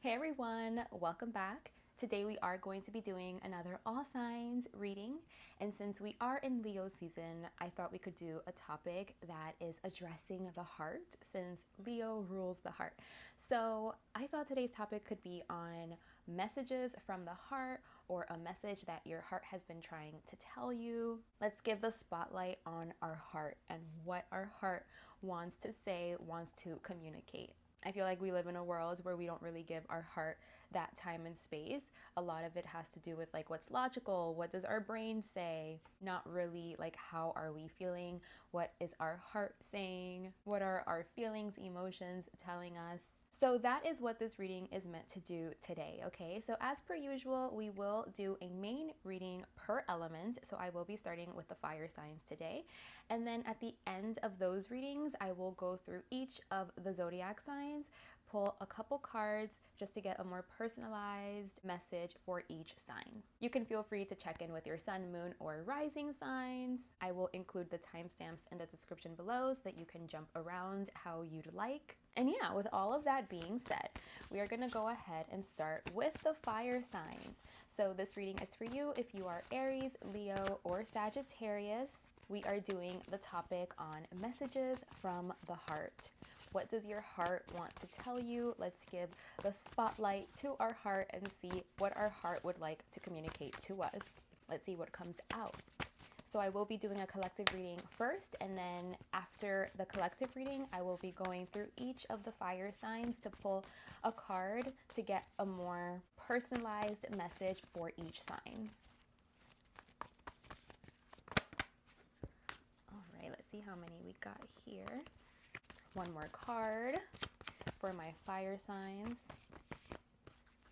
Hey everyone, welcome back. Today we are going to be doing another all signs reading, and since we are in Leo season, I thought we could do a topic that is addressing the heart since Leo rules the heart. So I thought today's topic could be on messages from the heart or a message that your heart has been trying to tell you. Let's give the spotlight on our heart and what our heart wants to say, wants to communicate. I feel like we live in a world where we don't really give our heart that time and space. A lot of it has to do with like what's logical, what does our brain say, not really like how are we feeling, what is our heart saying, what are our feelings, emotions telling us. So that is what this reading is meant to do today, okay? So as per usual, we will do a main reading per element. So I will be starting with the fire signs today. And then at the end of those readings, I will go through each of the zodiac signs, pull a couple cards just to get a more personalized message for each sign. You can feel free to check in with your sun, moon, or rising signs. I will include the timestamps in the description below so that you can jump around how you'd like. And yeah, with all of that being said, we are going to go ahead and start with the fire signs. So this reading is for you if you are Aries, Leo, or Sagittarius. We are doing the topic on messages from the heart. What does your heart want to tell you? Let's give the spotlight to our heart and see what our heart would like to communicate to us. Let's see what comes out. So I will be doing a collective reading first, and then after the collective reading, I will be going through each of the fire signs to pull a card to get a more personalized message for each sign. All right, let's see how many we got here. One more card for my fire signs.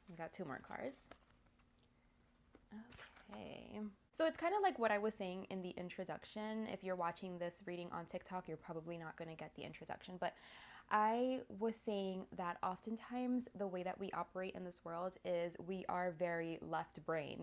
We got two more cards. Okay. So it's kind of like what I was saying in the introduction. If you're watching this reading on TikTok, you're probably not going to get the introduction, but I was saying that oftentimes the way that we operate in this world is we are very left brain,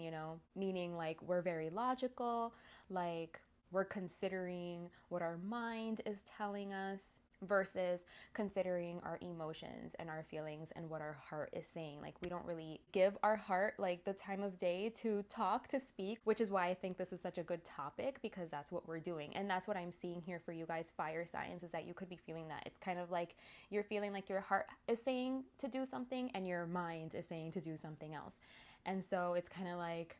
meaning like we're very logical, like we're considering what our mind is telling us versus considering our emotions and our feelings and what our heart is saying. Like we don't really give our heart like the time of day to talk, to speak, which is why I think this is such a good topic, because that's what we're doing. And that's what I'm seeing here for you guys, fire signs, is that you could be feeling that. It's kind of like you're feeling like your heart is saying to do something and your mind is saying to do something else. And so it's kind of like,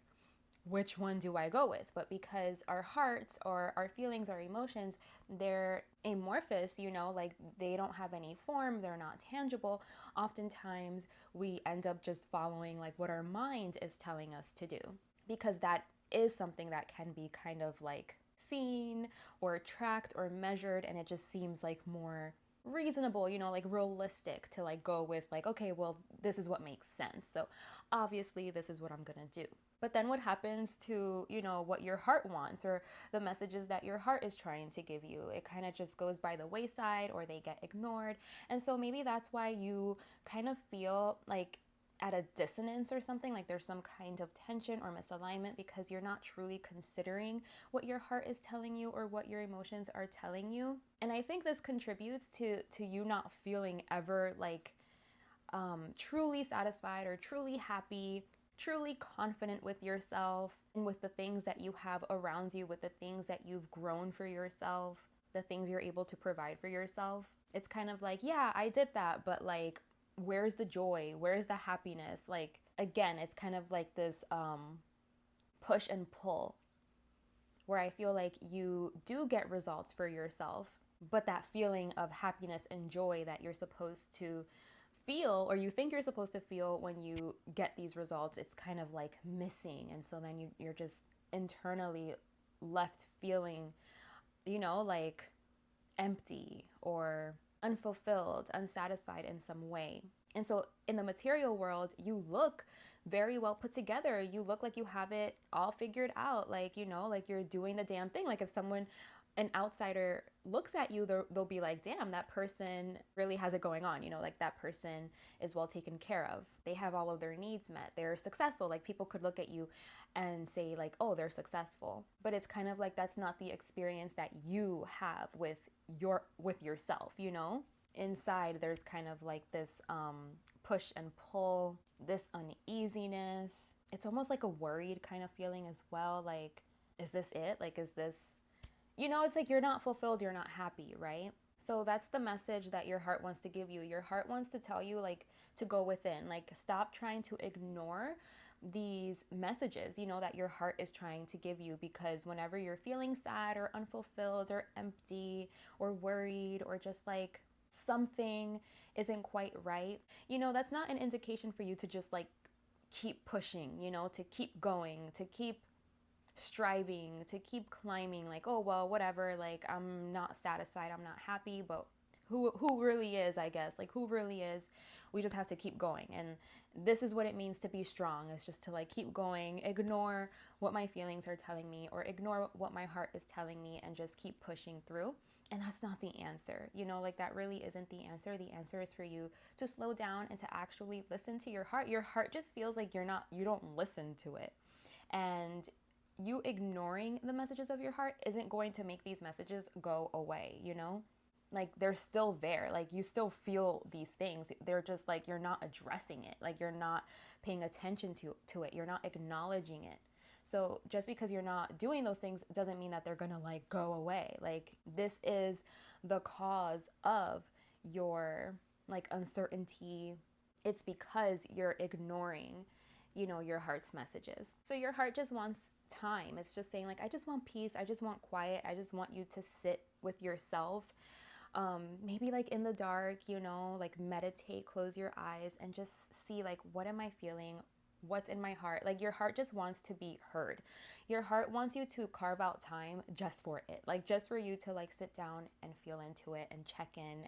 which one do I go with? But because our hearts or our feelings, our emotions, they're amorphous, like they don't have any form, they're not tangible. Oftentimes we end up just following like what our mind is telling us to do, because that is something that can be kind of like seen or tracked or measured, and it just seems like more reasonable, like realistic to like go with like, okay, well, this is what makes sense. So obviously this is what I'm gonna do. But then what happens to, what your heart wants or the messages that your heart is trying to give you? It kind of just goes by the wayside or they get ignored. And so maybe that's why you kind of feel like at a dissonance or something, like there's some kind of tension or misalignment because you're not truly considering what your heart is telling you or what your emotions are telling you. And I think this contributes to you not feeling ever like truly satisfied or truly happy, truly confident with yourself and with the things that you have around you, with the things that you've grown for yourself, the things you're able to provide for yourself. It's kind of like, yeah, I did that, but like, where's the joy? Where's the happiness? Like, again, it's kind of like this push and pull where I feel like you do get results for yourself, but that feeling of happiness and joy that you're supposed to feel, or you think you're supposed to feel when you get these results, it's kind of like missing. And so then you're just internally left feeling, like empty or unfulfilled, unsatisfied in some way. And so in the material world, you look very well put together. You look like you have it all figured out. Like, like you're doing the damn thing. Like if an outsider looks at you, they'll be like, damn, that person really has it going on. Like that person is well taken care of. They have all of their needs met. They're successful. Like people could look at you and say like, oh, they're successful. But it's kind of like that's not the experience that you have with yourself, inside there's kind of like this push and pull, this uneasiness. It's almost like a worried kind of feeling as well. Like, is this it? Like, is this, it's like you're not fulfilled, you're not happy, right? So that's the message that your heart wants to give you. Your heart wants to tell you, like, to go within, like, stop trying to ignore these messages, that your heart is trying to give you, because whenever you're feeling sad or unfulfilled or empty or worried or just like something isn't quite right, that's not an indication for you to just like keep pushing, to keep going, to keep striving, to keep climbing, like, oh, well, whatever, like, I'm not satisfied, I'm not happy, but who really is, I guess, like, who really is, we just have to keep going. And this is what it means to be strong, is just to like keep going, ignore what my feelings are telling me or ignore what my heart is telling me, and just keep pushing through. And that's not the answer, like that really isn't the answer. The answer is for you to slow down and to actually listen to your heart. Your heart just feels like you don't listen to it. And you ignoring the messages of your heart isn't going to make these messages go away, Like, they're still there. Like, you still feel these things. They're just like, you're not addressing it. Like, you're not paying attention to it. You're not acknowledging it. So just because you're not doing those things doesn't mean that they're gonna like go away. Like, this is the cause of your like uncertainty. It's because you're ignoring your heart's messages. So your heart just wants time. It's just saying, like, I just want peace. I just want quiet. I just want you to sit with yourself. Maybe like in the dark, like meditate, close your eyes and just see, like, what am I feeling? What's in my heart? Like, your heart just wants to be heard. Your heart wants you to carve out time just for it. Like, just for you to like sit down and feel into it and check in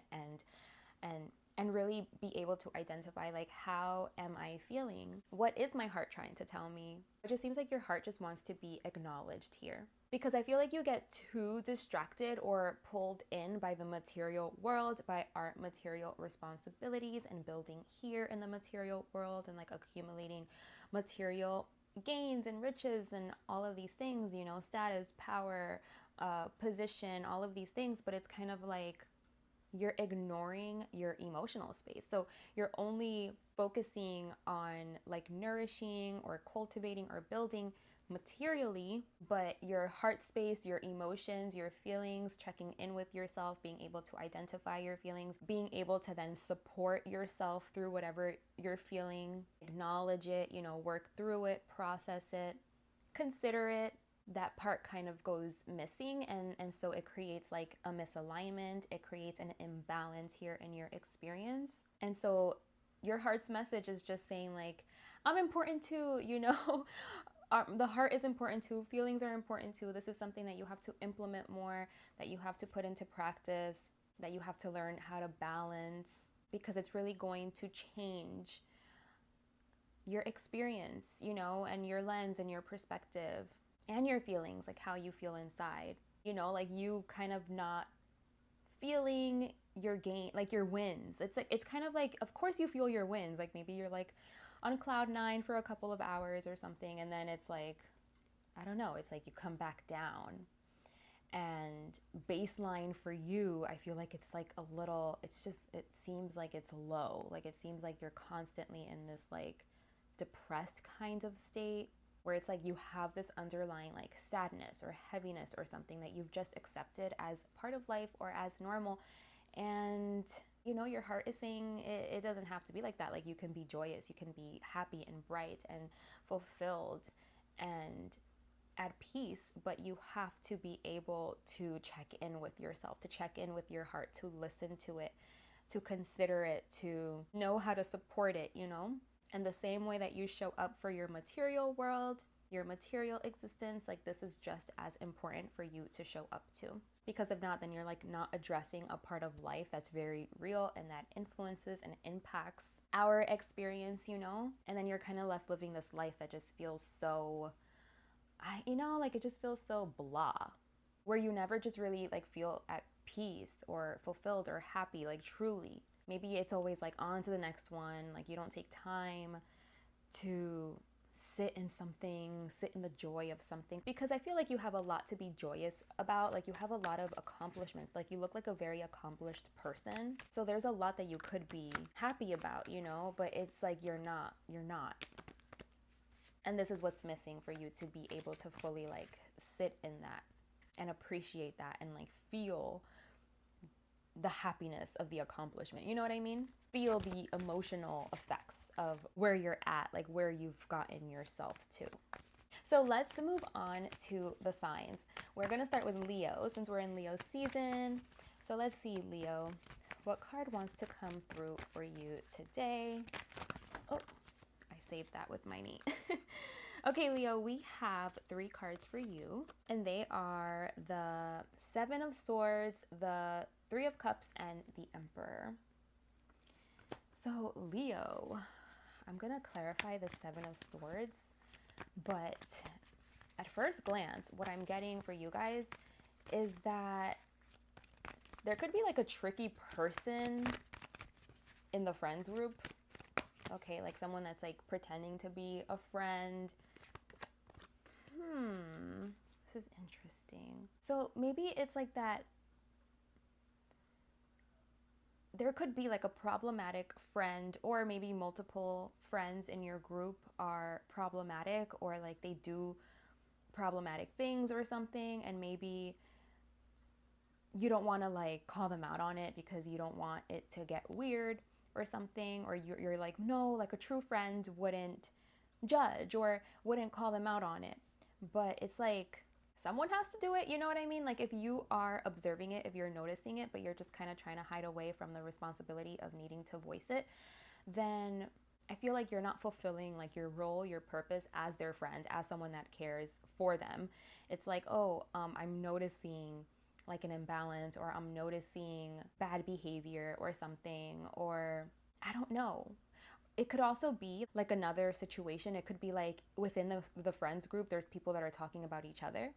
and really be able to identify, like, how am I feeling? What is my heart trying to tell me? It just seems like your heart just wants to be acknowledged here. Because I feel like you get too distracted or pulled in by the material world, by our material responsibilities and building here in the material world and like accumulating material gains and riches and all of these things, status, power, position, all of these things. But it's kind of like you're ignoring your emotional space. So you're only focusing on like nourishing or cultivating or building materially, but your heart space, your emotions, your feelings, checking in with yourself, being able to identify your feelings, being able to then support yourself through whatever you're feeling, acknowledge it, work through it, process it, consider it, that part kind of goes missing, and so it creates like a misalignment. It creates an imbalance here in your experience. And so your heart's message is just saying, like, I'm important too, the heart is important too, feelings are important too. This is something that you have to implement more, that you have to put into practice, that you have to learn how to balance, because it's really going to change your experience, and your lens and your perspective and your feelings, like how you feel inside, like you kind of not feeling your gain, like your wins. It's like, it's kind of like, of course you feel your wins. Like, maybe you're like on cloud nine for a couple of hours or something. And then it's like, I don't know, it's like you come back down. And baseline for you, I feel like it's like a little, it seems like it's low. Like, it seems like you're constantly in this like depressed kind of state, where it's like you have this underlying like sadness or heaviness or something that you've just accepted as part of life or as normal. And your heart is saying it doesn't have to be like that. Like, you can be joyous, you can be happy and bright and fulfilled and at peace, but you have to be able to check in with yourself, to check in with your heart, to listen to it, to consider it, to know how to support it, And the same way that you show up for your material world, your material existence, like, this is just as important for you to show up to. Because if not, then you're like not addressing a part of life that's very real and that influences and impacts our experience, And then you're kind of left living this life that just feels so, like, it just feels so blah, where you never just really like feel at peace or fulfilled or happy, like truly. Maybe it's always like on to the next one. Like, you don't take time to sit in something, sit in the joy of something, because I feel like you have a lot to be joyous about. Like you have a lot of accomplishments. Like you look like a very accomplished person. So there's a lot that you could be happy about, you know, but it's like you're not. And this is what's missing for you to be able to fully like sit in that and appreciate that and like feel the happiness of the accomplishment. You know what I mean? Feel the emotional effects of where you're at, like where you've gotten yourself to. So let's move on to the signs. We're going to start with Leo since we're in Leo season. So let's see, Leo, what card wants to come through for you today? Oh, I saved that with my knee. Okay, Leo, we have 3 cards for you, and they are the 7 of Swords, the 3 of Cups, and the Emperor. So, Leo, I'm going to clarify the 7 of Swords, but at first glance, what I'm getting for you guys is that there could be like a tricky person in the friends group. Okay, like someone that's like pretending to be a friend. This is interesting. So maybe it's like that there could be like a problematic friend, or maybe multiple friends in your group are problematic, or like they do problematic things or something, and maybe you don't want to like call them out on it because you don't want it to get weird or something, or you're like, no, like a true friend wouldn't judge or wouldn't call them out on it. But it's like someone has to do it, you know what I mean? Like if you are observing it, if you're noticing it, but you're just kind of trying to hide away from the responsibility of needing to voice it, then I feel like you're not fulfilling like your role, your purpose as their friend, as someone that cares for them. It's like, oh, I'm noticing like an imbalance, or I'm noticing bad behavior or something, or I don't know. It could also be like another situation. It could be like within the friends group, there's people that are talking about each other.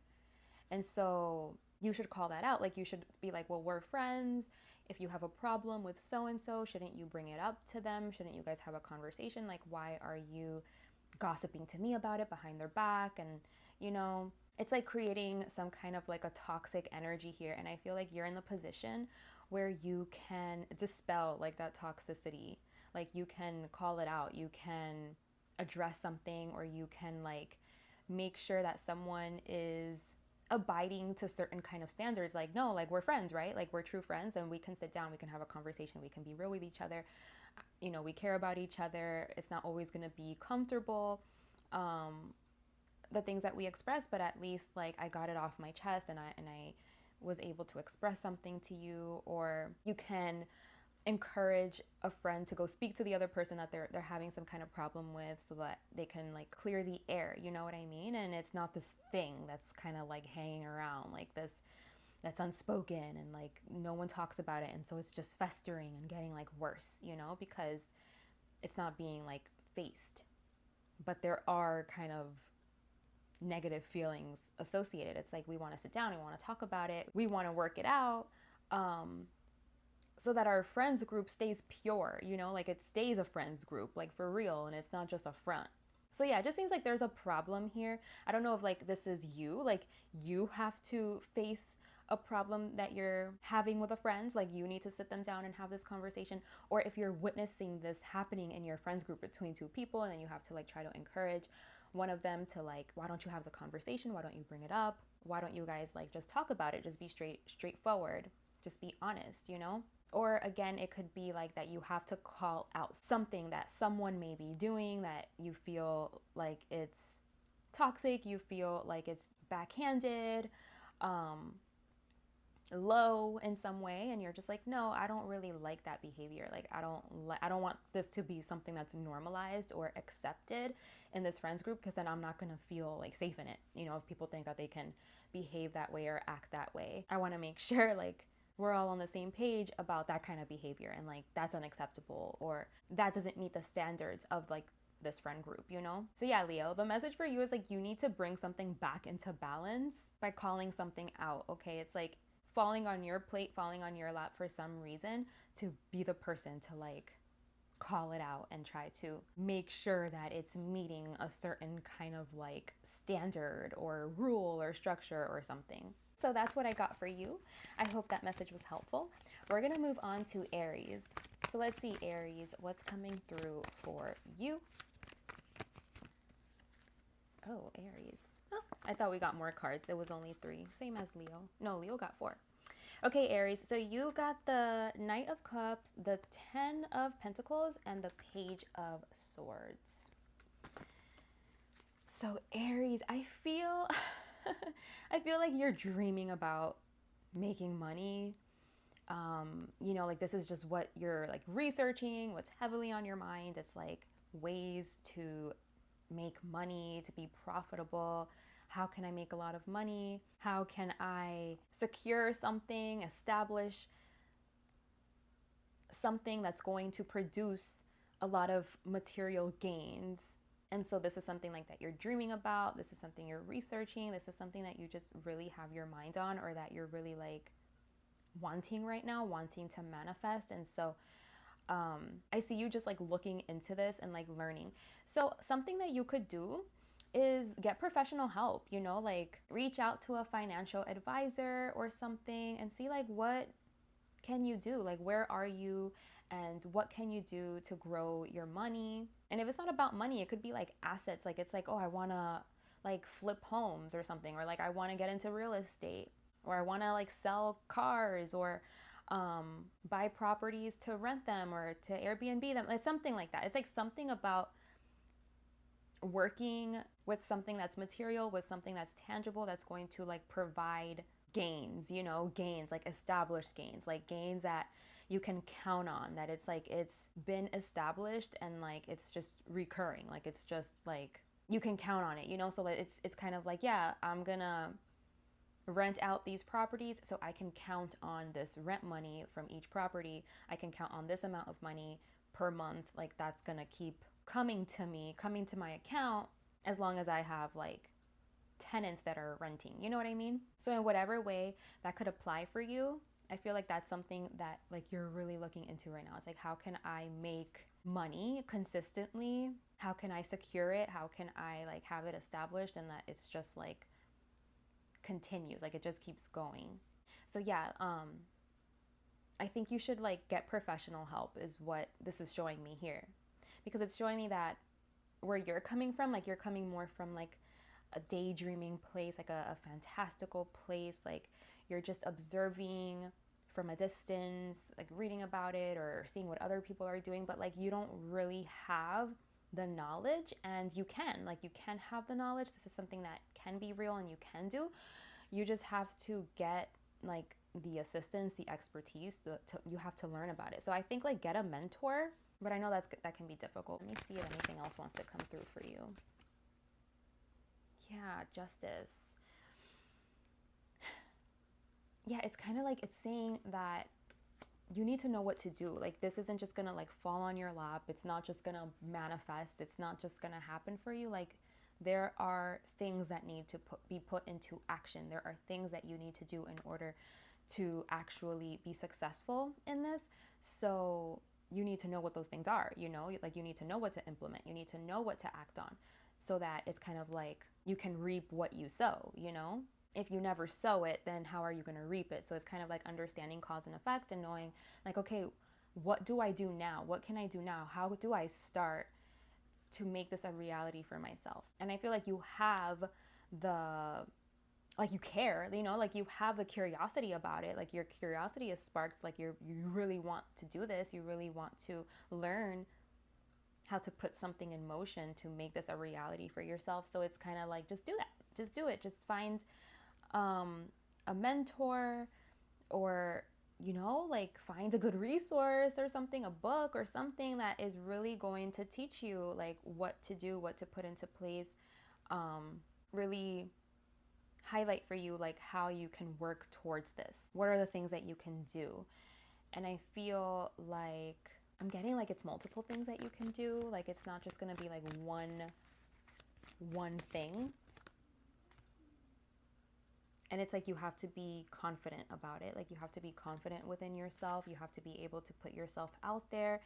And so you should call that out. Like you should be like, well, we're friends. If you have a problem with so-and-so, shouldn't you bring it up to them? Shouldn't you guys have a conversation? Like, why are you gossiping to me about it behind their back? And, you know, it's like creating some kind of like a toxic energy here. And I feel like you're in the position where you can dispel like that toxicity. Like you can call it out, you can address something, or you can like make sure that someone is abiding to certain kind of standards. Like, no, like we're friends, right? Like we're true friends, and we can sit down, we can have a conversation, we can be real with each other. You know, we care about each other. It's not always going to be comfortable, the things that we express, but at least like I got it off my chest, and I was able to express something to you. Or you can encourage a friend to go speak to the other person that they're having some kind of problem with, so that they can like clear the air, you know what I mean? And it's not this thing that's kind of like hanging around, like this that's unspoken, and like no one talks about it, and so it's just festering and getting like worse, you know, because it's not being like faced. But there are kind of negative feelings associated. It's like we want to sit down, we want to talk about it, we want to work it out, so that our friends group stays pure, you know, like it stays a friends group, like for real, and it's not just a front. So yeah, it just seems like there's a problem here. I don't know if like this is you, like you have to face a problem that you're having with a friend, like you need to sit them down and have this conversation, or if you're witnessing this happening in your friends group between 2 people, and then you have to like try to encourage one of them to like, why don't you have the conversation? Why don't you bring it up? Why don't you guys like just talk about it? Just be straightforward. Just be honest, you know? Or again, it could be like that you have to call out something that someone may be doing that you feel like it's toxic, you feel like it's backhanded, low in some way, and you're just like, no, I don't really like that behavior. Like I don't want this to be something that's normalized or accepted in this friends group, because then I'm not going to feel like safe in it. You know, if people think that they can behave that way or act that way, I want to make sure like we're all on the same page about that kind of behavior, and like that's unacceptable, or that doesn't meet the standards of like this friend group, you know? So yeah, Leo, the message for you is like you need to bring something back into balance by calling something out, okay? It's like falling on your plate, falling on your lap for some reason, to be the person to like call it out and try to make sure that it's meeting a certain kind of like standard or rule or structure or something. So that's what I got for you. I hope that message was helpful. We're going to move on to Aries. So let's see, Aries, what's coming through for you? Oh, Aries. Oh, I thought we got more cards. It was only 3, same as Leo. No, Leo got 4. Okay, Aries, so you got the Knight of Cups, the 10 of Pentacles, and the Page of Swords. So Aries, I feel I feel like you're dreaming about making money. You know, like this is just what you're like researching, what's heavily on your mind. It's like ways to make money, to be profitable. How can I make a lot of money? How can I secure something, establish something that's going to produce a lot of material gains? And so this is something like that you're dreaming about. This is something you're researching. This is something that you just really have your mind on, or that you're really like wanting right now, wanting to manifest. And so I see you just like looking into this and like learning. So something that you could do is get professional help, you know, like reach out to a financial advisor or something and see like what can you do? Like where are you and what can you do to grow your money? And if it's not about money, it could be like assets. Like it's like, oh, I want to like flip homes or something, or like I want to get into real estate, or I want to like sell cars, or buy properties to rent them or to Airbnb them, like something like that. It's like something about working with something that's material, with something that's tangible, that's going to like provide gains, you know, gains, like established gains, like gains that you can count on, that it's like it's been established and like it's just recurring, like it's just like you can count on it, you know. So it's kind of like, yeah, I'm gonna rent out these properties so I can count on this rent money from each property. I can count on this amount of money per month. Like that's gonna keep coming to me, coming to my account, as long as I have like tenants that are renting, you know what I mean? So in whatever way that could apply for you, I feel like that's something that like you're really looking into right now. It's like, how can I make money consistently? How can I secure it? How can I like have it established and that it's just like continues, like it just keeps going. So yeah, I think you should like get professional help is what this is showing me here, because it's showing me that where you're coming from, like you're coming more from like a daydreaming place, like a fantastical place, like you're just observing from a distance, like reading about it or seeing what other people are doing, but like you don't really have the knowledge. And you can have the knowledge. This is something that can be real and you can do. You just have to get like the assistance, the expertise, you have to learn about it. So I think like get a mentor, but I know that can be difficult. Let me see if anything else wants to come through for you. Yeah, justice. Yeah, it's kind of like it's saying that you need to know what to do. Like this isn't just gonna like fall on your lap. It's not just gonna manifest. It's not just gonna happen for you. Like there are things that need to be put into action. There are things that you need to do in order to actually be successful in this. So you need to know what those things are, you know, like you need to know what to implement. You need to know what to act on, so that it's kind of like you can reap what you sow, you know? If you never sow it, then how are you going to reap it? So it's kind of like understanding cause and effect and knowing like, okay, what do I do now? What can I do now? How do I start to make this a reality for myself? And I feel like you have you care, you know, like you have the curiosity about it. Like your curiosity is sparked. Like you really want to do this. You really want to learn how to put something in motion to make this a reality for yourself. So it's kind of like, just do that. Just do it. Just find a mentor, or, you know, like find a good resource or something, a book or something that is really going to teach you like what to do, what to put into place, really highlight for you like how you can work towards this. What are the things that you can do? And I feel like I'm getting like it's multiple things that you can do. Like it's not just going to be like one thing. And it's like you have to be confident about it. Like you have to be confident within yourself. You have to be able to put yourself out there.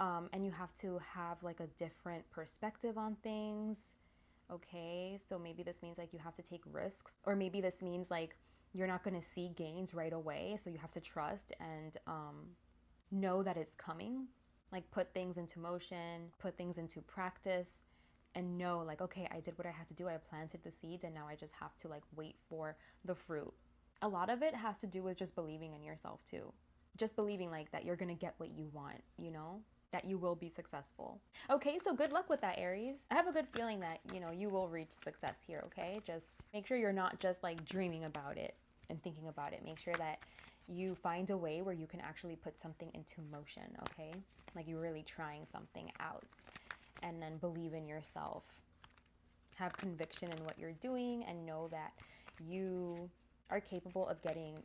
And you have to have like a different perspective on things. Okay, so maybe this means like you have to take risks, or maybe this means like you're not going to see gains right away, so you have to trust and know that it's coming. Like put things into motion, put things into practice, and know like, okay, I did what I had to do. I planted the seeds and now I just have to like wait for the fruit. A lot of it has to do with just believing in yourself too. Just believing like that you're gonna get what you want, you know? That you will be successful. Okay, so good luck with that, Aries. I have a good feeling that, you know, you will reach success here, okay? Just make sure you're not just like dreaming about it and thinking about it. Make sure that you find a way where you can actually put something into motion, okay? Like you're really trying something out, and then believe in yourself. Have conviction in what you're doing and know that you are capable of getting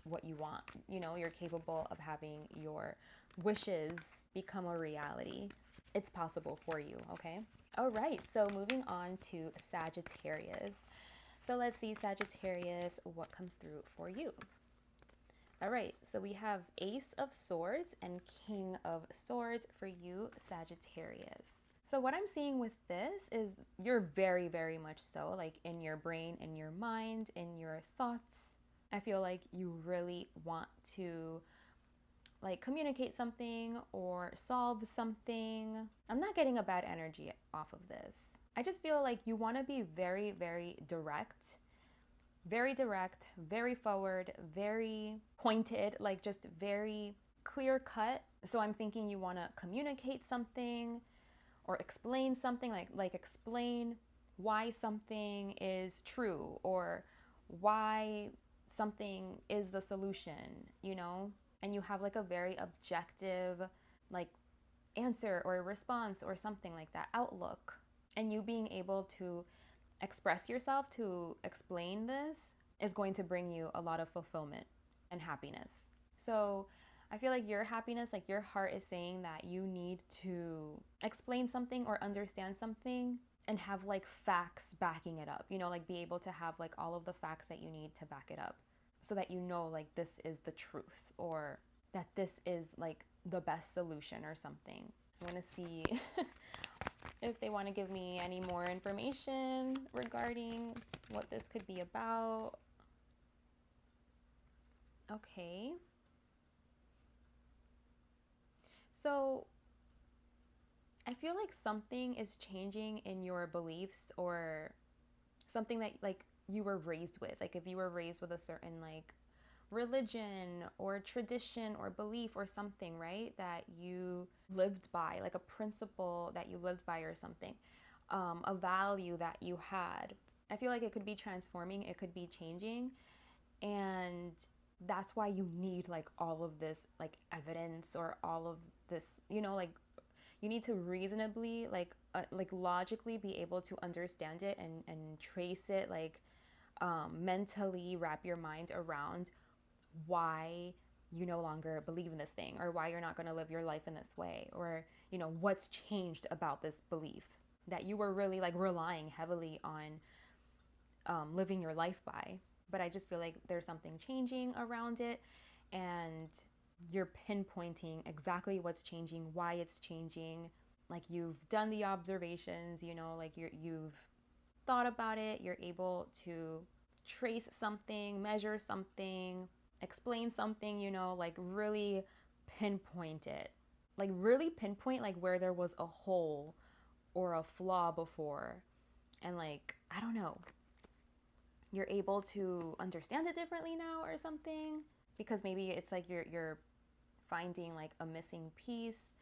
what you want. You know, you're capable of having your wishes become a reality. It's possible for you, okay? All right, so moving on to Sagittarius. So let's see, Sagittarius, what comes through for you. All right, so we have Ace of Swords and King of Swords for you, Sagittarius. So what I'm seeing with this is you're very, very much so like in your brain, in your mind, in your thoughts. I feel like you really want to like communicate something or solve something. I'm not getting a bad energy off of this. I just feel like you want to be very, very direct, very forward, very pointed, like just very clear cut. So I'm thinking you want to communicate something or explain something, like explain why something is true or why something is the solution, you know? And you have like a very objective like answer or response or something like that, outlook. And you being able to express yourself, to explain this, is going to bring you a lot of fulfillment and happiness. So I feel like your happiness, like your heart is saying that you need to explain something or understand something and have like facts backing it up, you know, like be able to have like all of the facts that you need to back it up so that you know like this is the truth or that this is like the best solution or something. I want to see if they want to give me any more information regarding what this could be about. Okay. So I feel like something is changing in your beliefs or something that like you were raised with. Like if you were raised with a certain like religion or tradition or belief or something, right? That you lived by, like a principle that you lived by or something, a value that you had. I feel like it could be transforming, it could be changing. And that's why you need like all of this like evidence or all of this, you know, like you need to reasonably like logically be able to understand it and trace it, like mentally wrap your mind around why you no longer believe in this thing or why you're not going to live your life in this way, or you know what's changed about this belief that you were really like relying heavily on living your life by. But I just feel like there's something changing around it, and you're pinpointing exactly what's changing, why it's changing. Like you've done the observations, you know, like you've thought about it, you're able to trace something, measure something, explain something, you know, like really pinpoint it. Like really pinpoint like where there was a hole or a flaw before. And like, I don't know, you're able to understand it differently now or something, because maybe it's like you're finding like a missing piece,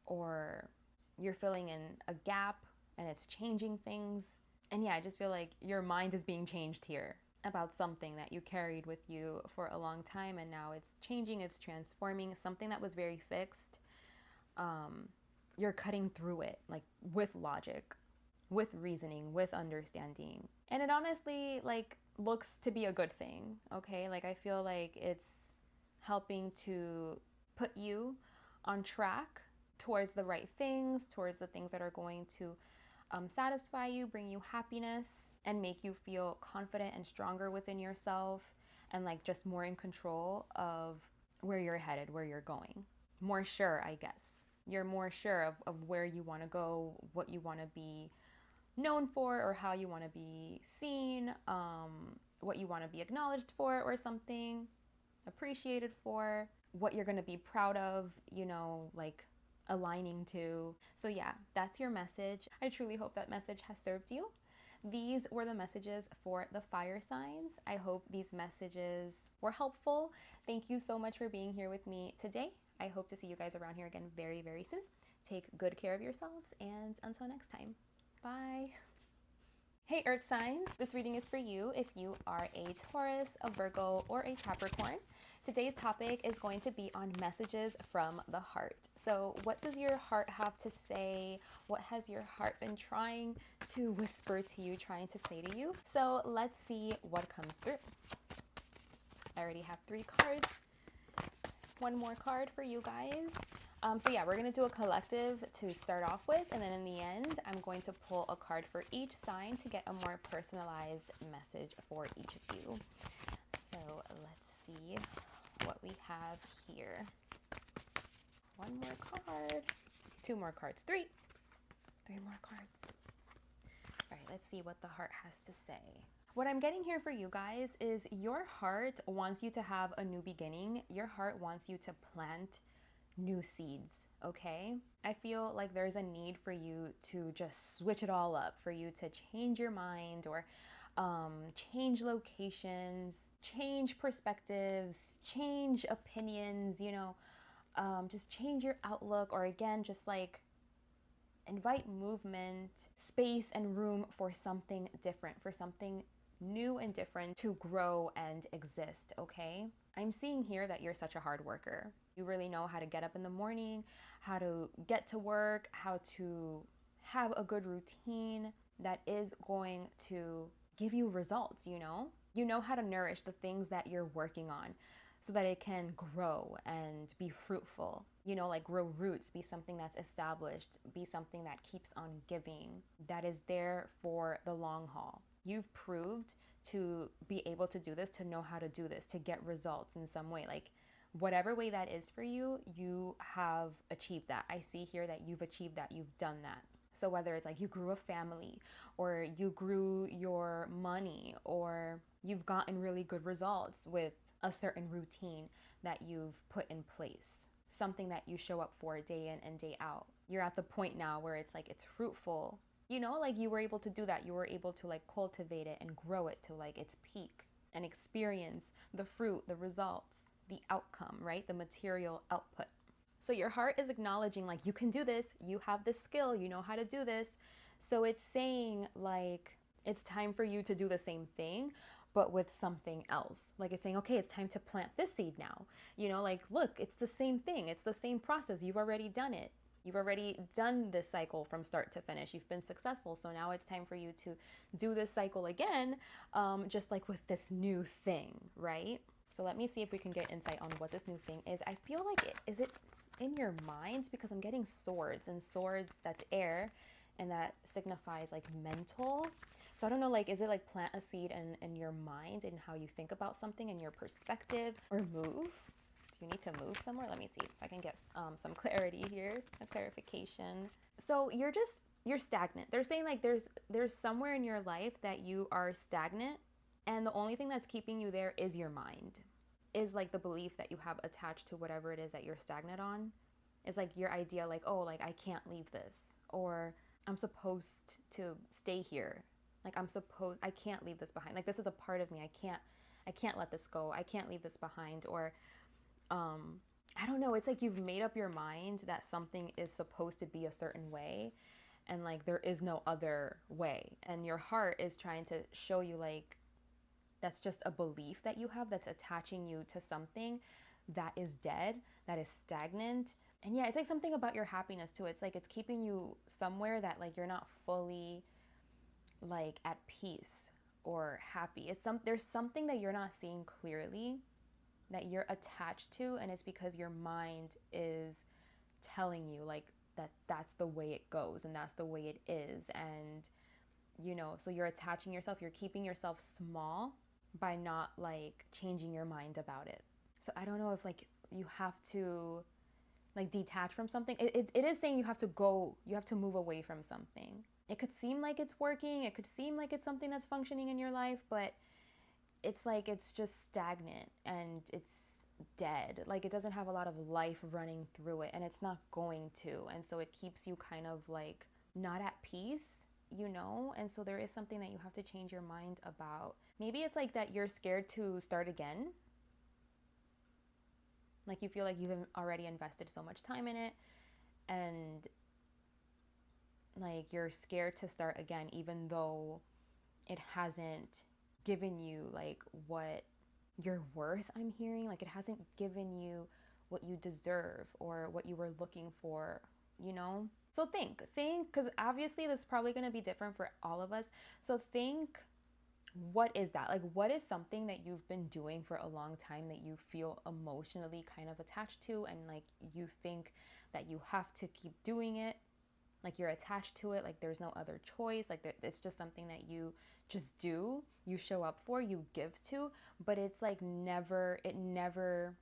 or you're filling in a gap and it's changing things. And yeah, I just feel like your mind is being changed here about something that you carried with you for a long time, and now it's changing, it's transforming. Something that was very fixed, you're cutting through it like with logic, with reasoning, with understanding. And it honestly like looks to be a good thing, okay? Like I feel like it's helping to put you on track towards the right things, towards the things that are going to satisfy you, bring you happiness, and make you feel confident and stronger within yourself, and like just more in control of where you're headed, where you're going. More sure, I guess. You're more sure of where you want to go, what you want to be known for, or how you want to be seen, what you want to be acknowledged for, or something, appreciated for, what you're going to be proud of, you know, like aligning to. So, yeah, that's your message. I truly hope that message has served you. These were the messages for the fire signs. I hope these messages were helpful. Thank you so much for being here with me today. I hope to see you guys around here again very, very soon. Take good care of yourselves, and until next time, bye. Hey Earth signs, this reading is for you if you are a Taurus, a Virgo, or a Capricorn. Today's topic is going to be on messages from the heart. So what does your heart have to say? What has your heart been trying to whisper to you, trying to say to you? So let's see what comes through. I already have 3 cards. One more card for you guys. So yeah, we're going to do a collective to start off with, and then in the end, I'm going to pull a card for each sign to get a more personalized message for each of you. So let's see what we have here. 1 more card, 2 more cards, 3 more cards. All right, let's see what the heart has to say. What I'm getting here for you guys is your heart wants you to have a new beginning. Your heart wants you to plant new seeds, okay? I feel like there's a need for you to just switch it all up, for you to change your mind, or change locations, change perspectives, change opinions, you know, just change your outlook, or again, just like invite movement, space, and room for something different, for something new and different to grow and exist, okay? I'm seeing here that you're such a hard worker. You really know how to get up in the morning, how to get to work, how to have a good routine that is going to give you results, you know? You know how to nourish the things that you're working on so that it can grow and be fruitful. You know, like grow roots, be something that's established, be something that keeps on giving, that is there for the long haul. You've proved to be able to do this, to know how to do this, to get results in some way. Like whatever way that is for you, you have achieved that. I see here that you've achieved that, you've done that. So whether it's like you grew a family, or you grew your money, or you've gotten really good results with a certain routine that you've put in place, something that you show up for day in and day out. You're at the point now where it's like it's fruitful. You know, like you were able to do that. You were able to like cultivate it and grow it to like its peak and experience the fruit, the results, the outcome, right? The material output. So your heart is acknowledging like you can do this, you have this skill, you know how to do this. So it's saying like it's time for you to do the same thing, but with something else. Like it's saying, okay, it's time to plant this seed now. You know, like, look, it's the same thing. It's the same process. You've already done it. You've already done this cycle from start to finish. You've been successful. So now it's time for you to do this cycle again, just like with this new thing, right? So let me see if we can get insight on what this new thing is. I feel like is it in your mind? Because I'm getting swords, and swords, that's air, and that signifies like mental. So I don't know, like, is it like plant a seed in your mind and how you think about something and your perspective, or move? Do you need to move somewhere? Let me see if I can get some clarity here, a clarification. So you're stagnant. They're saying like there's somewhere in your life that you are stagnant, and the only thing that's keeping you there is your mind, is like the belief that you have attached to whatever it is that you're stagnant on. Is like your idea like, oh, like I can't leave this, or I'm supposed to stay here. Like I can't leave this behind. Like this is a part of me. I can't let this go. I can't leave this behind. Or I don't know. It's like you've made up your mind that something is supposed to be a certain way, and like there is no other way. And your heart is trying to show you like that's just a belief that you have that's attaching you to something that is dead, that is stagnant. And yeah, it's like something about your happiness too. It's like it's keeping you somewhere that like you're not fully like at peace or happy. There's something that you're not seeing clearly that you're attached to, and it's because your mind is telling you like that's the way it goes and that's the way it is. And you know, so you're attaching yourself, you're keeping yourself small by not like changing your mind about it. So I don't know if like you have to like detach from something. It is saying you have to go, you have to move away from something. It could seem like it's working, it could seem like it's something that's functioning in your life, but it's like it's just stagnant and it's dead. Like it doesn't have a lot of life running through it, and it's not going to. And so it keeps you kind of like not at peace, you know? And so there is something that you have to change your mind about. Maybe it's like that you're scared to start again. Like you feel like you've already invested so much time in it, and like you're scared to start again, even though it hasn't given you like what you're worth. I'm hearing like it hasn't given you what you deserve or what you were looking for, you know? So think, because obviously this is probably going to be different for all of us. So think, what is that? Like, what is something that you've been doing for a long time that you feel emotionally kind of attached to, and like you think that you have to keep doing it? Like you're attached to it, like there's no other choice, like it's just something that you just do, you show up for, you give to, but it's like it never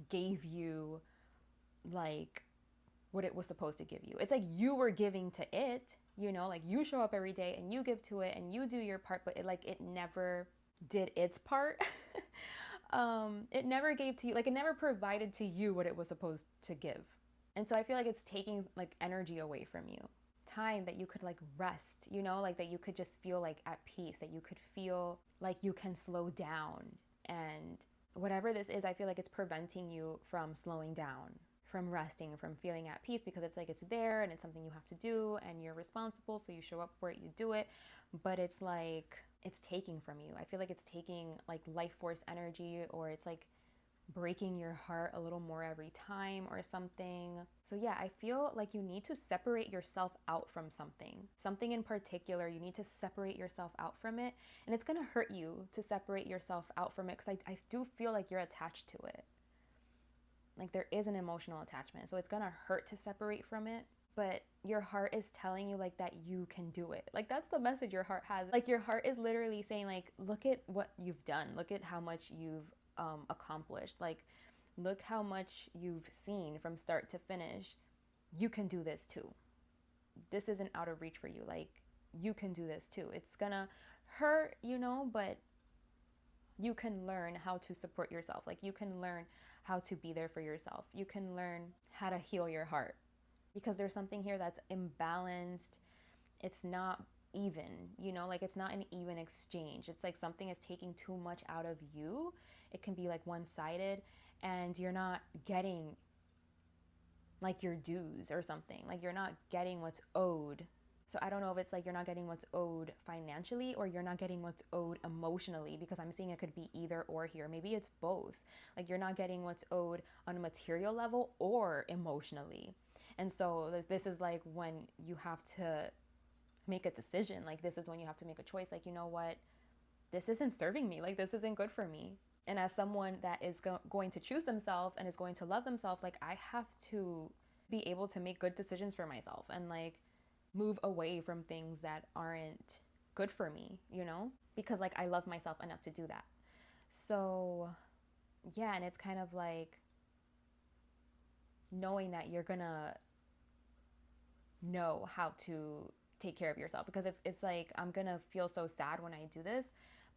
gave you like what it was supposed to give you. It's like you were giving to it, you know, like you show up every day and you give to it and you do your part, but it never did its part. It never gave to you, like it never provided to you what it was supposed to give. And so I feel like it's taking like energy away from you, time that you could like rest, you know, like that you could just feel like at peace, that you could feel like you can slow down. And whatever this is, I feel like it's preventing you from slowing down, from resting, from feeling at peace, because it's like it's there and it's something you have to do and you're responsible. So you show up for it, you do it. But it's like it's taking from you. I feel like it's taking like life force energy, or it's like breaking your heart a little more every time or something. So yeah, I feel like you need to separate yourself out from something in particular. You need to separate yourself out from it, and it's gonna hurt you to separate yourself out from it, because I do feel like you're attached to it. Like there is an emotional attachment, so it's gonna hurt to separate from it, but your heart is telling you like that you can do it. Like that's the message your heart has. Like your heart is literally saying like, look at what you've done, look at how much you've accomplished, like look how much you've seen from start to finish. You can do this too. This isn't out of reach for you. Like you can do this too. It's gonna hurt, you know, but you can learn how to support yourself. Like you can learn how to be there for yourself. You can learn how to heal your heart, because there's something here that's imbalanced. It's not even, you know, like it's not an even exchange. It's like something is taking too much out of you. It can be like one-sided, and you're not getting like your dues or something. Like you're not getting what's owed. So I don't know if it's like you're not getting what's owed financially, or you're not getting what's owed emotionally, because I'm seeing it could be either or here. Maybe it's both. Like you're not getting what's owed on a material level or emotionally. And so this is like when you have to make a decision. Like this is when you have to make a choice. Like, you know what? This isn't serving me. Like this isn't good for me. And as someone that is going to choose themselves and is going to love themselves, like I have to be able to make good decisions for myself and like move away from things that aren't good for me, you know? Because like I love myself enough to do that. So yeah, and it's kind of like knowing that you're gonna know how to take care of yourself, because it's like I'm gonna feel so sad when I do this,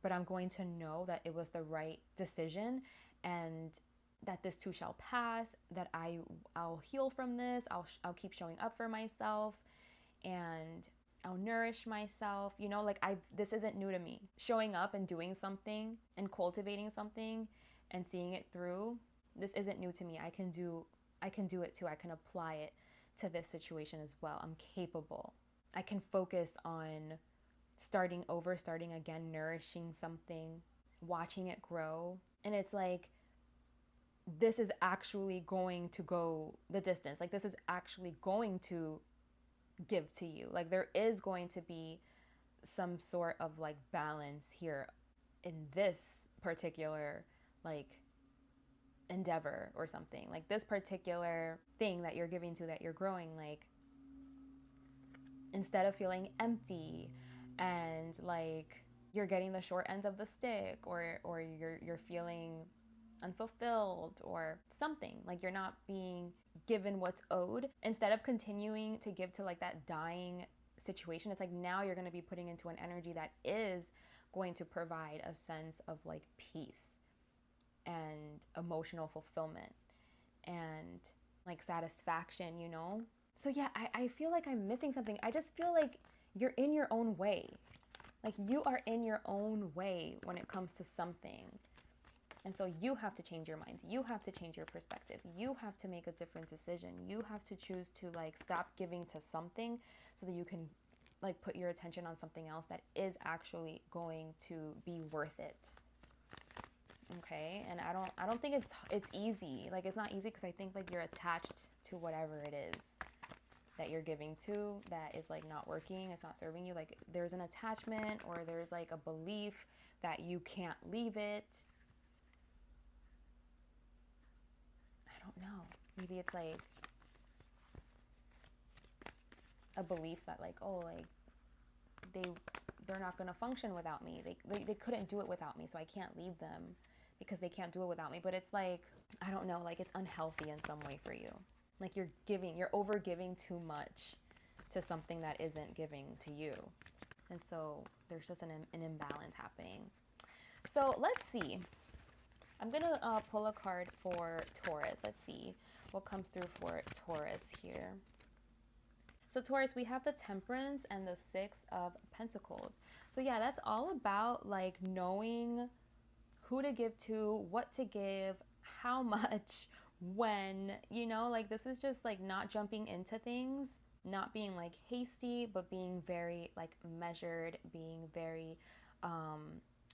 but I'm going to know that it was the right decision, and that this too shall pass, that I'll heal from this. I'll keep showing up for myself, and I'll nourish myself, you know, like this isn't new to me. Showing up and doing something and cultivating something and seeing it through, this isn't new to me. I can do it too. I can apply it to this situation as well. I'm capable. I can focus on starting over, starting again, nourishing something, watching it grow. And it's like, this is actually going to go the distance. Like this is actually going to give to you. Like there is going to be some sort of like balance here in this particular like endeavor or something. Like this particular thing that you're giving to, that you're growing, like instead of feeling empty and like you're getting the short end of the stick, or you're feeling unfulfilled or something. Like you're not being given what's owed. Instead of continuing to give to like that dying situation, it's like now you're going to be putting into an energy that is going to provide a sense of like peace and emotional fulfillment and like satisfaction, you know? So yeah, I feel like I'm missing something. I just feel like you're in your own way. Like you are in your own way when it comes to something. And so you have to change your mind. You have to change your perspective. You have to make a different decision. You have to choose to like stop giving to something so that you can like put your attention on something else that is actually going to be worth it. Okay? And I don't think it's easy. Like it's not easy because I think like you're attached to whatever it is that you're giving to that is like not working, it's not serving you. Like there's an attachment or there's like a belief that you can't leave it. No, maybe it's like a belief that like, oh, like they're not going to function without me. They couldn't do it without me, so I can't leave them because they can't do it without me. But it's like, I don't know, like it's unhealthy in some way for you. Like you're over giving too much to something that isn't giving to you. And so there's just an imbalance happening. So let's see. I'm going to pull a card for Taurus. Let's see what comes through for Taurus here. So Taurus, we have the Temperance and the Six of Pentacles. So yeah, that's all about like knowing who to give to, what to give, how much, when, you know, like this is just like not jumping into things, not being like hasty, but being very like measured, being very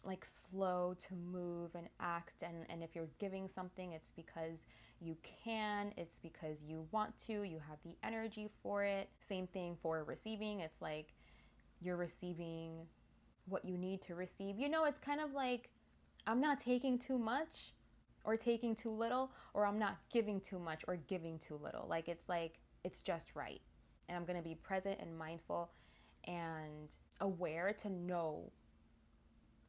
like slow to move and act. And if you're giving something, it's because you can, it's because you want to, you have the energy for it. Same thing for receiving. It's like you're receiving what you need to receive. You know, it's kind of like I'm not taking too much or taking too little, or I'm not giving too much or giving too little. Like it's just right. And I'm going to be present and mindful and aware to know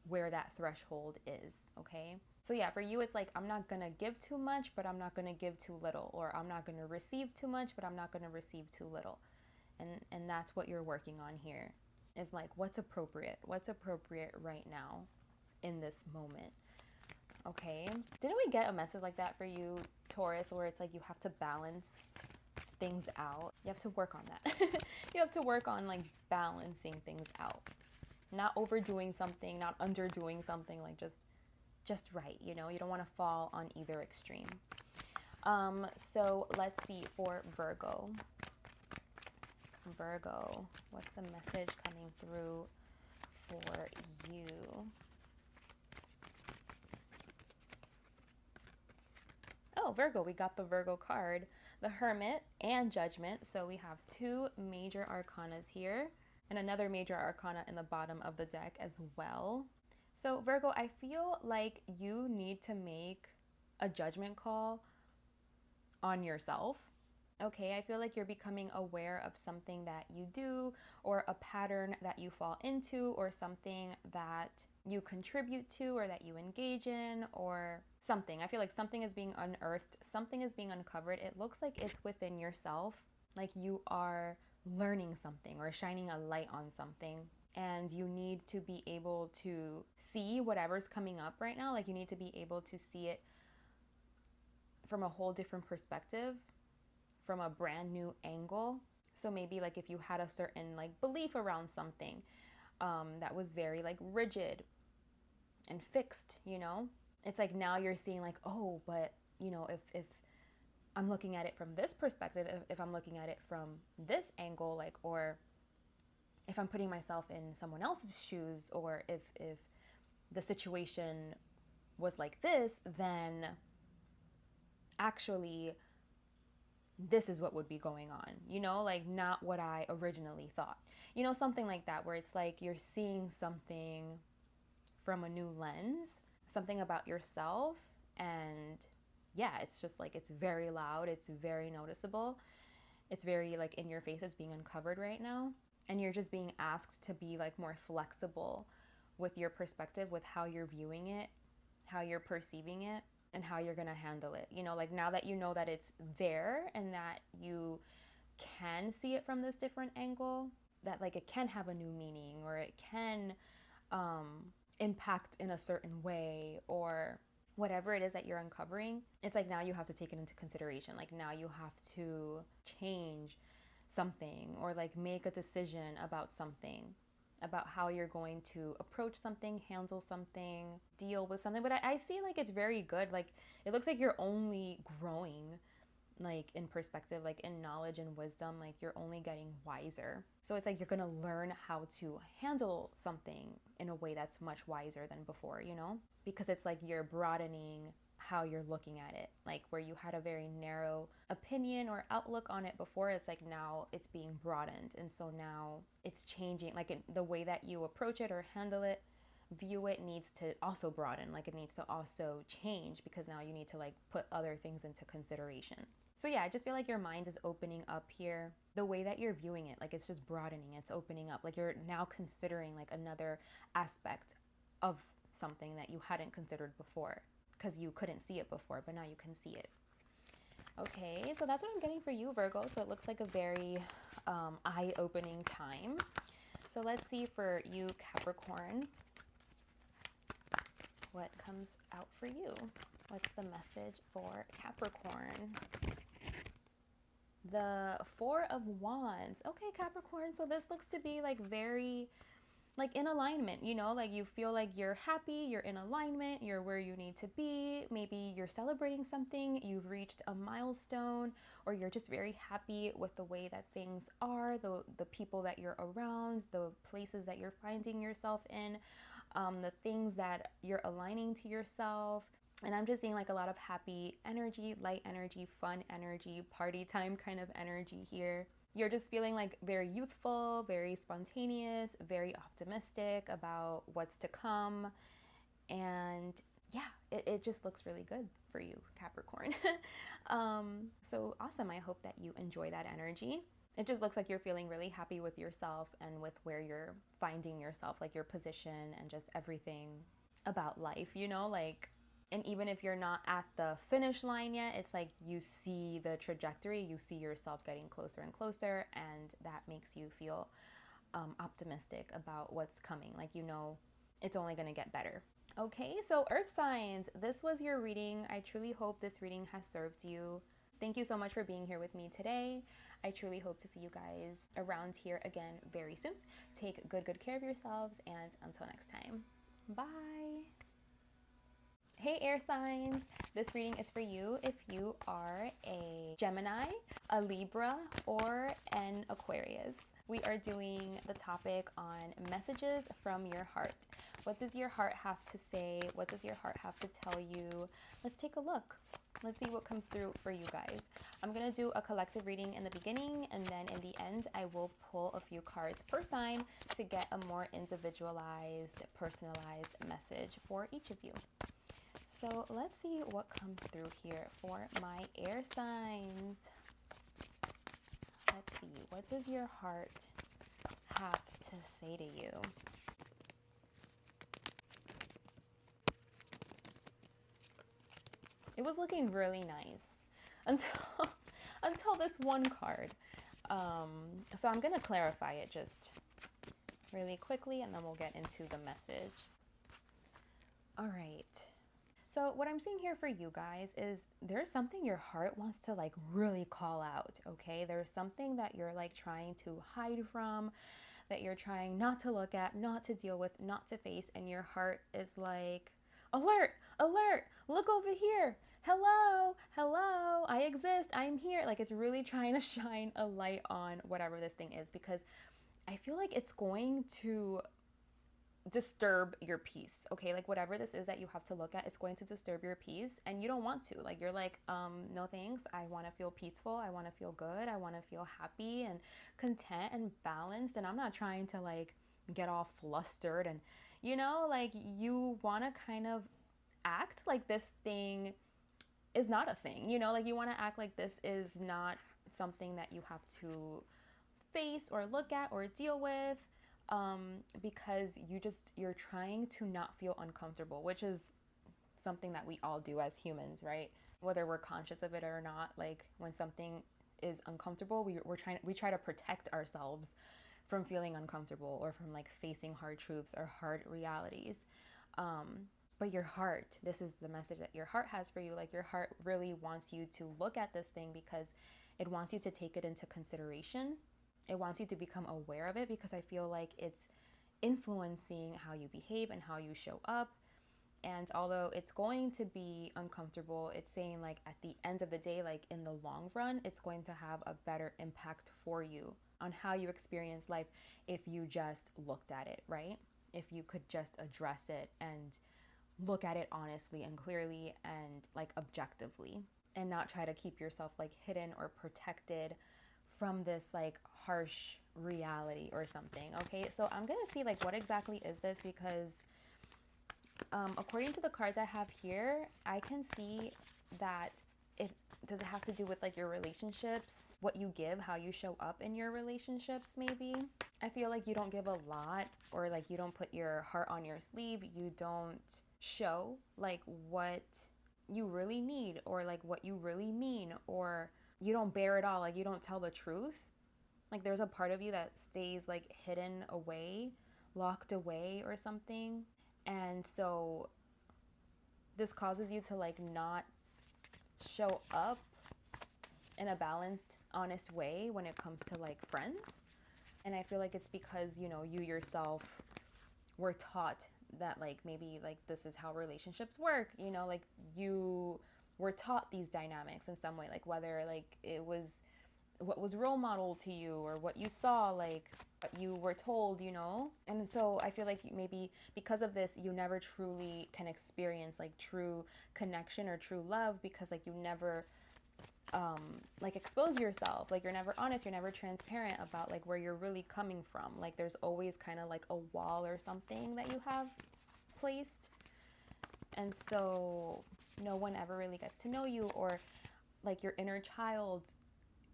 where that threshold is, okay? So yeah, for you, it's like, I'm not gonna give too much, but I'm not gonna give too little, or I'm not gonna receive too much, but I'm not gonna receive too little. And that's what you're working on here, is like, what's appropriate right now in this moment, okay? Didn't we get a message like that for you, Taurus, where it's like you have to balance things out? You have to work on that. You have to work on like balancing things out. Not overdoing something, not underdoing something, like just right, you know? You don't want to fall on either extreme. So let's see for Virgo. Virgo, what's the message coming through for you? Oh, Virgo, we got the Virgo card, the Hermit and Judgment. So we have two major arcanas here, and another major arcana in the bottom of the deck as well. So Virgo, I feel like you need to make a judgment call on yourself. Okay, I feel like you're becoming aware of something that you do, or a pattern that you fall into, or something that you contribute to, or that you engage in, or something. I feel like something is being unearthed, something is being uncovered. It looks like it's within yourself, like you are learning something or shining a light on something, and you need to be able to see whatever's coming up right now. Like you need to be able to see it from a whole different perspective, from a brand new angle. So maybe like if you had a certain like belief around something that was very like rigid and fixed, you know, it's like now you're seeing like, oh, but you know, if I'm looking at it from this perspective, if I'm looking at it from this angle, like, or if I'm putting myself in someone else's shoes, or if the situation was like this, then actually this is what would be going on, you know, like not what I originally thought, you know, something like that, where it's like you're seeing something from a new lens, something about yourself. And yeah, it's just like, it's very loud, it's very noticeable, it's very like in your face, it's being uncovered right now. And you're just being asked to be like more flexible with your perspective, with how you're viewing it, how you're perceiving it. and how you're going to handle it. You know, like now that you know that it's there and that you can see it from this different angle, that like it can have a new meaning, or it can impact in a certain way, or whatever it is that you're uncovering, it's like now you have to take it into consideration. Like now you have to change something, or like make a decision about something, about how you're going to approach something, handle something, deal with something. But I see like it's very good. Like it looks like you're only growing, like in perspective, like in knowledge and wisdom, like you're only getting wiser. So it's like you're gonna learn how to handle something in a way that's much wiser than before, you know? Because it's like you're broadening how you're looking at it. Like where you had a very narrow opinion or outlook on it before, it's like now it's being broadened. And so now it's changing, like the way that you approach it or handle it, view it, needs to also broaden. Like it needs to also change, because now you need to like put other things into consideration. So yeah, I just feel like your mind is opening up here. The way that you're viewing it, like it's just broadening, it's opening up. Like you're now considering like another aspect of something that you hadn't considered before, because you couldn't see it before, but now you can see it. Okay, so that's what I'm getting for you, Virgo. So it looks like a very eye-opening time. So let's see for you, Capricorn, what comes out for you. What's the message for Capricorn? The Four of Wands. Okay, Capricorn, so this looks to be like very like in alignment, you know, like you feel like you're happy, you're in alignment, you're where you need to be. Maybe you're celebrating something, you've reached a milestone, or you're just very happy with the way that things are, the people that you're around, the places that you're finding yourself in, the things that you're aligning to yourself. And I'm just seeing like a lot of happy energy, light energy, fun energy, party time kind of energy here. You're just feeling like very youthful, very spontaneous, very optimistic about what's to come. And yeah, it just looks really good for you, Capricorn. So awesome. I hope that you enjoy that energy. It just looks like you're feeling really happy with yourself and with where you're finding yourself, like your position and just everything about life, you know, like. And even if you're not at the finish line yet, it's like you see the trajectory, you see yourself getting closer and closer, and that makes you feel optimistic about what's coming. Like, you know, it's only going to get better. Okay, so Earth signs, this was your reading. I truly hope this reading has served you. Thank you so much for being here with me today. I truly hope to see you guys around here again very soon. Take good care of yourselves, and until next time, bye. Hey air signs, this reading is for you if you are a Gemini, a Libra, or an Aquarius. We are doing the topic on messages from your heart. What does your heart have to say? What does your heart have to tell you? Let's take a look. Let's see what comes through for you guys. I'm going to do a collective reading in the beginning, and then in the end, I will pull a few cards per sign to get a more individualized, personalized message for each of you. So let's see what comes through here for my air signs. Let's see, what does your heart have to say to you? It was looking really nice until this one card. So I'm gonna clarify it just really quickly, and then we'll get into the message. All right. So what I'm seeing here for you guys is there's something your heart wants to like really call out, okay? There's something that you're like trying to hide from, that you're trying not to look at, not to deal with, not to face, and your heart is like, alert, alert, look over here. Hello, hello, I exist, I'm here. Like it's really trying to shine a light on whatever this thing is, because I feel like it's going to disturb your peace, okay? Like whatever this is that you have to look at, it's going to disturb your peace, and you don't want to. Like you're like, no thanks. I want to feel peaceful. I want to feel good. I want to feel happy and content and balanced. And I'm not trying to like get all flustered, and you know, like you want to kind of act like this thing is not a thing, you know, like you want to act like this is not something that you have to face or look at or deal with. Because you're trying to not feel uncomfortable, which is something that we all do as humans, right? Whether we're conscious of it or not, like when something is uncomfortable, we try to protect ourselves from feeling uncomfortable or from like facing hard truths or hard realities. But your heart, this is the message that your heart has for you. Like your heart really wants you to look at this thing because it wants you to take it into consideration. It wants you to become aware of it because I feel like it's influencing how you behave and how you show up. And although it's going to be uncomfortable, it's saying like at the end of the day, like in the long run, it's going to have a better impact for you on how you experience life if you just looked at it, right? If you could just address it and look at it honestly and clearly and like objectively, and not try to keep yourself like hidden or protected from this like harsh reality or something. Okay, so I'm gonna see like what exactly is this, because according to the cards I have here, I can see that it does it have to do with like your relationships, what you give, how you show up in your relationships. Maybe I feel like you don't give a lot, or like you don't put your heart on your sleeve. You don't show like what you really need or like what you really mean, or you don't bear it all, like you don't tell the truth. Like there's a part of you that stays like hidden away, locked away or something. And so this causes you to like not show up in a balanced, honest way when it comes to like friends. And I feel like it's because, you know, you yourself were taught that like maybe like this is how relationships work, you know, like you were taught these dynamics in some way, like whether like it was what was role model to you or what you saw, like what you were told, you know. And so I feel like maybe because of this you never truly can experience like true connection or true love, because like you never like expose yourself, like you're never honest, you're never transparent about like where you're really coming from. Like there's always kind of like a wall or something that you have placed, and so no one ever really gets to know you, or like your inner child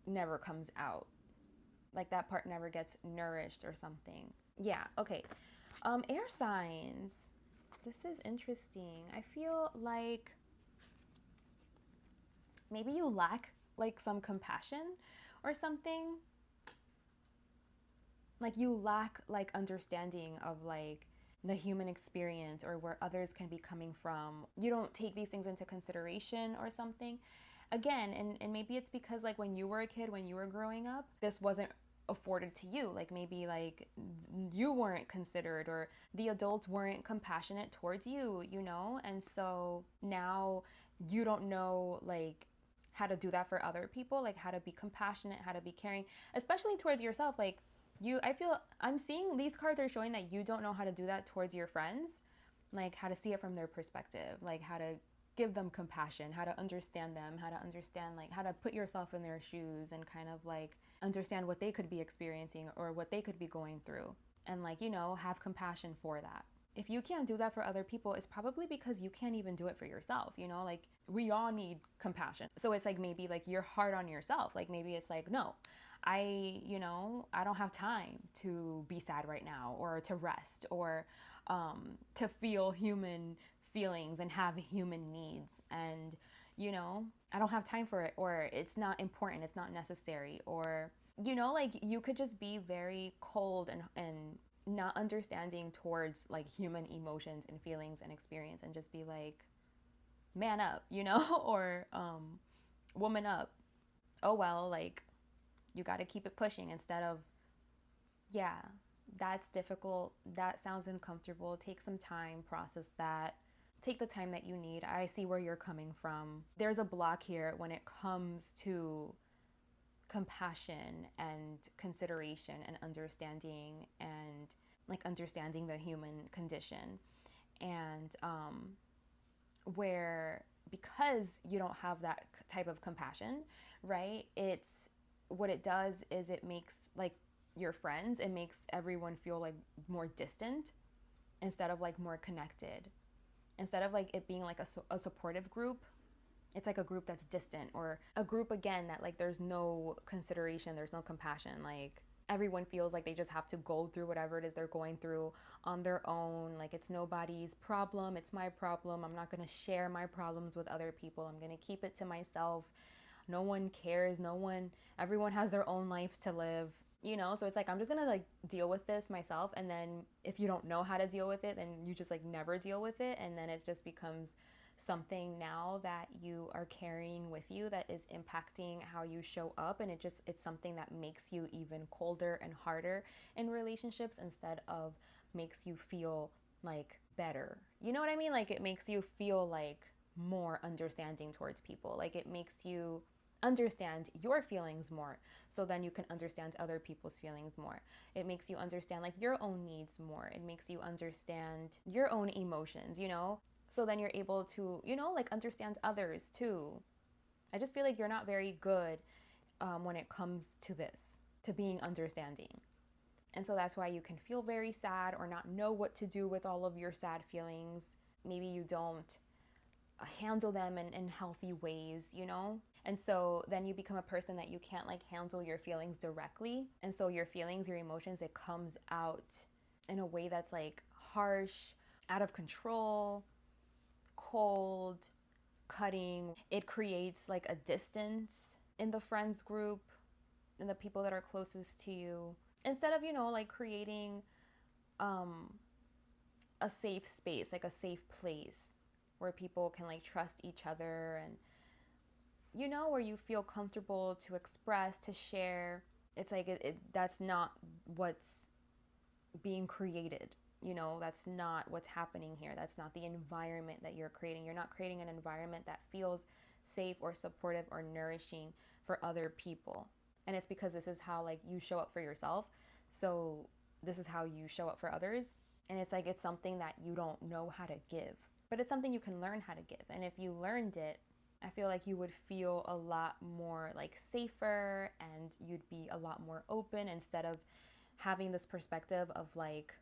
never comes out, like that part never gets nourished or something. Yeah, okay. Air signs, this is interesting. I feel like maybe you lack like some compassion or something. Like you lack like understanding of like the human experience or where others can be coming from. You don't take these things into consideration or something. Again, and maybe it's because like when you were a kid, when you were growing up, this wasn't afforded to you. Like maybe like you weren't considered, or the adults weren't compassionate towards you, you know? And so now you don't know like how to do that for other people, like how to be compassionate, how to be caring, especially towards yourself. Like I feel I'm seeing these cards are showing that you don't know how to do that towards your friends, like how to see it from their perspective, like how to give them compassion, how to understand them, how to understand like how to put yourself in their shoes and kind of like understand what they could be experiencing or what they could be going through, and like, you know, have compassion for that. If you can't do that for other people, it's probably because you can't even do it for yourself, you know? Like we all need compassion. So it's like maybe like you're hard on yourself. Like maybe it's like, no, you know, I don't have time to be sad right now, or to rest, or to feel human feelings and have human needs. And, you know, I don't have time for it, or it's not important, it's not necessary, or, you know, like you could just be very cold and not understanding towards like human emotions and feelings and experience, and just be like, man up, you know, or woman up. Oh well, like you got to keep it pushing, instead of, yeah, that's difficult, that sounds uncomfortable, take some time, process that, take the time that you need. I see where you're coming from. There's a block here when it comes to compassion and consideration and understanding, and like understanding the human condition. And where, because you don't have that type of compassion, right? It's what it does is it makes like your friends, it makes everyone feel like more distant instead of like more connected. Instead of like it being like a supportive group, it's like a group that's distant, or a group again that like there's no consideration, there's no compassion. Like everyone feels like they just have to go through whatever it is they're going through on their own. Like it's nobody's problem, it's my problem. I'm not going to share my problems with other people. I'm going to keep it to myself. No one cares. Everyone has their own life to live, you know? So it's like, I'm just gonna like deal with this myself. And then if you don't know how to deal with it, then you just like never deal with it. And then it just becomes something now that you are carrying with you that is impacting how you show up. And it's something that makes you even colder and harder in relationships instead of makes you feel like better. You know what I mean? Like it makes you feel like more understanding towards people. Like it makes you understand your feelings more, so then you can understand other people's feelings more. It makes you understand like your own needs more. It makes you understand your own emotions, you know? So then you're able to, you know, like understand others too. I just feel like you're not very good when it comes to this, to being understanding. And so that's why you can feel very sad or not know what to do with all of your sad feelings. Maybe you don't handle them in healthy ways, you know? And so then you become a person that you can't like handle your feelings directly. And so your feelings, your emotions, it comes out in a way that's like harsh, out of control, cold, cutting. It creates like a distance in the friends group and the people that are closest to you. Instead of, you know, like creating a safe space, like a safe place where people can like trust each other and, you know, where you feel comfortable to express, to share. It's like that's not what's being created. You know, that's not what's happening here. That's not the environment that you're creating. You're not creating an environment that feels safe or supportive or nourishing for other people. And it's because this is how like you show up for yourself. So this is how you show up for others. And it's like it's something that you don't know how to give, but it's something you can learn how to give. And if you learned it, I feel like you would feel a lot more like safer and you'd be a lot more open instead of having this perspective of like,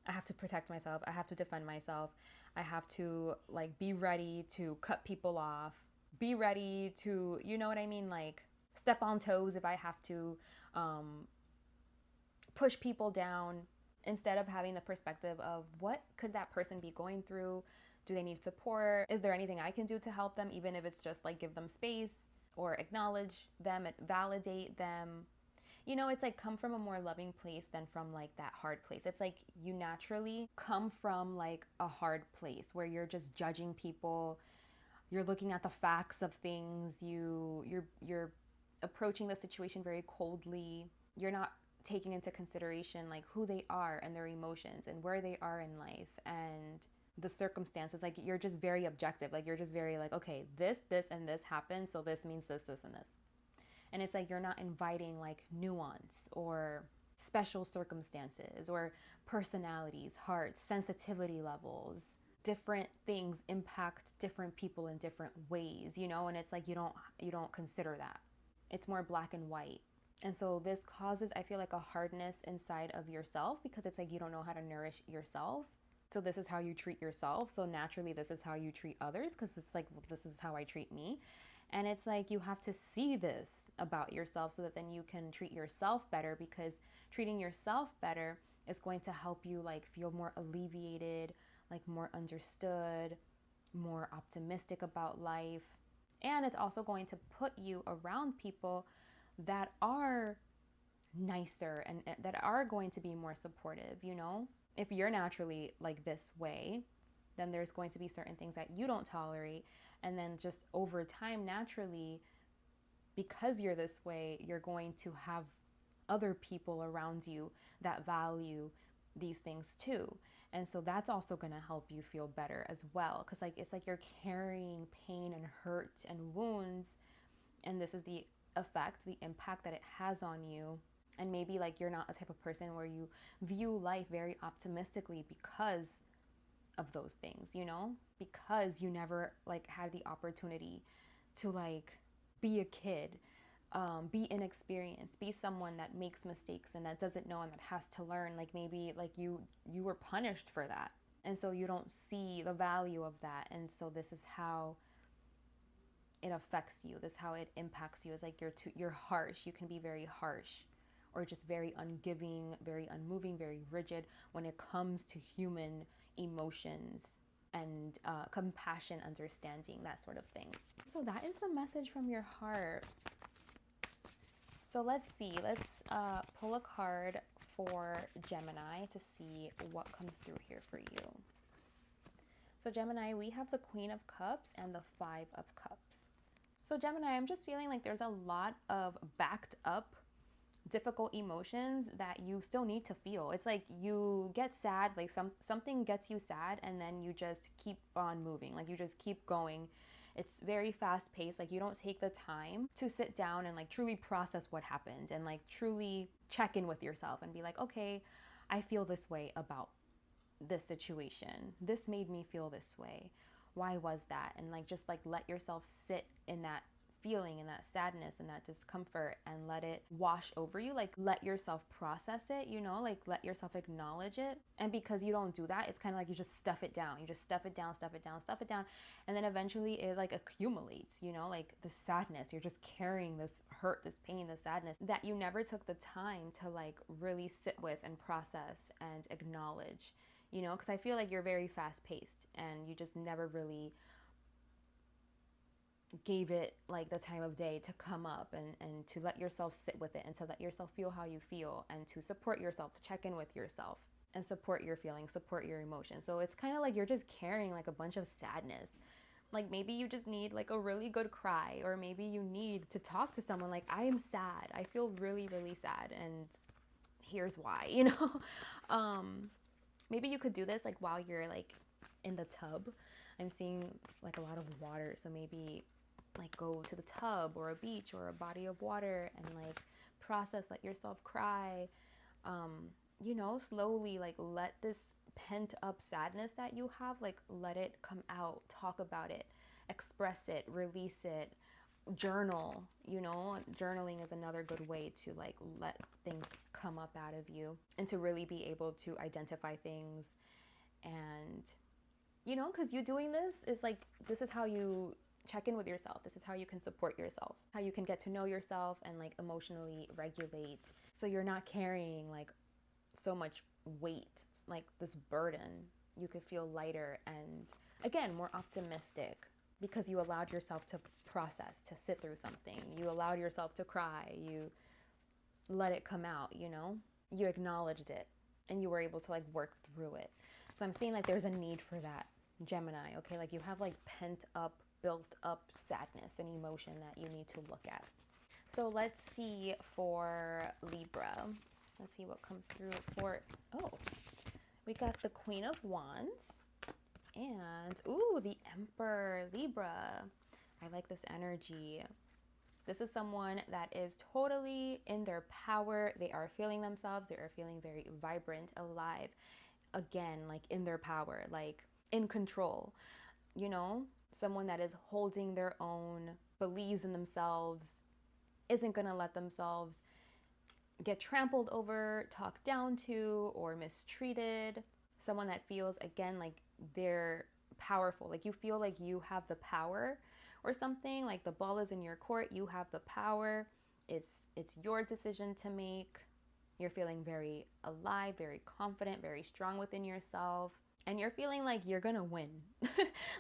I have to protect myself, I have to defend myself, I have to like be ready to cut people off, be ready to, you know what I mean? Like step on toes if I have to, push people down, instead of having the perspective of what could that person be going through? Do they need support? Is there anything I can do to help them, even if it's just like give them space or acknowledge them and validate them? You know, it's like come from a more loving place than from like that hard place. It's like you naturally come from like a hard place where you're just judging people. You're looking at the facts of things. You're approaching the situation very coldly. You're not taking into consideration like who they are and their emotions and where they are in life and the circumstances. Like you're just very objective. Like you're just very like, okay, this and this happened, so this means this and this. And it's like you're not inviting like nuance or special circumstances or personalities, hearts, sensitivity levels. Different things impact different people in different ways, you know? And it's like you don't consider that. It's more black and white. And so this causes, I feel like, a hardness inside of yourself because it's like you don't know how to nourish yourself. So this is how you treat yourself. So naturally, this is how you treat others because it's like, this is how I treat me. And it's like you have to see this about yourself so that then you can treat yourself better, because treating yourself better is going to help you like feel more alleviated, like more understood, more optimistic about life. And it's also going to put you around people that are nicer and that are going to be more supportive, you know? If you're naturally like this way, then there's going to be certain things that you don't tolerate. And then just over time, naturally, because you're this way, you're going to have other people around you that value these things too. And so that's also going to help you feel better as well. Because like it's like you're carrying pain and hurt and wounds. And this is the effect, the impact that it has on you. And maybe like you're not a type of person where you view life very optimistically because of those things, you know, because you never like had the opportunity to like be a kid, be inexperienced, be someone that makes mistakes and that doesn't know and that has to learn. Like maybe like you were punished for that, and so you don't see the value of that. And so this is how it affects you. This is how it impacts you. It's like you're harsh. You can be very harsh or just very ungiving, very unmoving, very rigid when it comes to human emotions and compassion, understanding, that sort of thing. So that is the message from your heart. So let's see, let's pull a card for Gemini to see what comes through here for you. So Gemini, we have the Queen of Cups and the Five of Cups. So Gemini, I'm just feeling like there's a lot of backed up difficult emotions that you still need to feel. It's like you get sad, like something gets you sad, and then you just keep on moving. Like you just keep going. It's very fast paced. Like you don't take the time to sit down and like truly process what happened and like truly check in with yourself and be like, okay, I feel this way about this situation. This made me feel this way. Why was that? And like just like let yourself sit in that feeling and that sadness and that discomfort and let it wash over you. Like let yourself process it, you know, like let yourself acknowledge it. And because you don't do that, it's kind of like you just stuff it down. You just stuff it down, stuff it down, stuff it down. And then eventually it like accumulates, you know, like the sadness. You're just carrying this hurt, this pain, this sadness that you never took the time to like really sit with and process and acknowledge, you know, because I feel like you're very fast paced and you just never really gave it like the time of day to come up and to let yourself sit with it and to let yourself feel how you feel and to support yourself, to check in with yourself and support your feelings, support your emotions. So it's kind of like you're just carrying like a bunch of sadness. Like maybe you just need like a really good cry, or maybe you need to talk to someone like, I am sad. I feel really, really sad. And here's why, you know? Maybe you could do this like while you're like in the tub. I'm seeing like a lot of water. So maybe like go to the tub or a beach or a body of water and like process, let yourself cry, you know, slowly like let this pent up sadness that you have, like let it come out, talk about it, express it, release it, journal, you know. Journaling is another good way to like let things come up out of you and to really be able to identify things. And you know, because you doing this is like, this is how you check in with yourself. This is how you can support yourself, how you can get to know yourself and like emotionally regulate, so you're not carrying like so much weight, like this burden. You could feel lighter and again more optimistic because you allowed yourself to process, to sit through something. You allowed yourself to cry. You let it come out, you know. You acknowledged it and you were able to like work through it. So I'm saying like there's a need for that, Gemini, okay? Like you have like pent up, built up sadness and emotion that you need to look at. So let's see for Libra. Let's see what comes through for, oh, we got the Queen of Wands and, ooh, the Emperor, Libra. I like this energy. This is someone that is totally in their power. They are feeling themselves. They are feeling very vibrant, alive. Again, like in their power, like in control, you know, someone that is holding their own, believes in themselves, isn't going to let themselves get trampled over, talked down to, or mistreated. Someone that feels, again, like they're powerful. Like you feel like you have the power or something, like the ball is in your court. You have the power. It's your decision to make. You're feeling very alive, very confident, very strong within yourself. And you're feeling like you're gonna win.